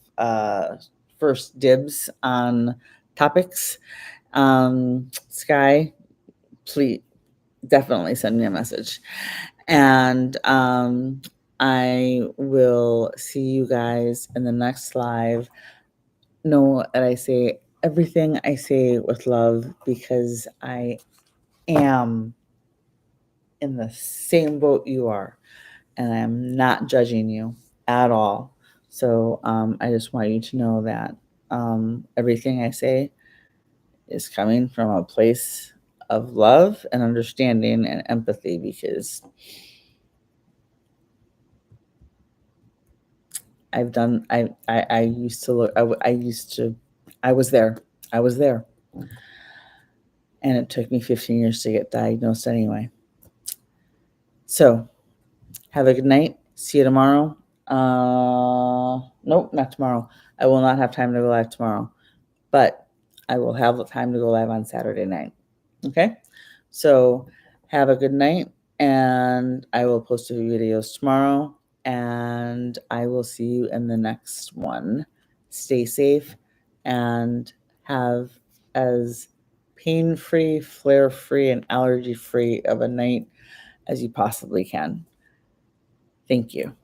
first dibs on topics, Sky, please definitely send me a message. And I will see you guys in the next live. Know that I say everything I say with love because I am in the same boat you are, and I'm not judging you at all. So I just want you to know that everything I say is coming from a place of love and understanding and empathy because I used to look, I was there. And it took me 15 years to get diagnosed anyway. So have a good night. See you tomorrow. Nope, not tomorrow. I will not have time to go live tomorrow, but I will have time to go live on Saturday night. Okay. So have a good night, and I will post a few videos tomorrow, and I will see you in the next one. Stay safe and have as pain-free, flare-free, and allergy-free of a night as you possibly can. Thank you.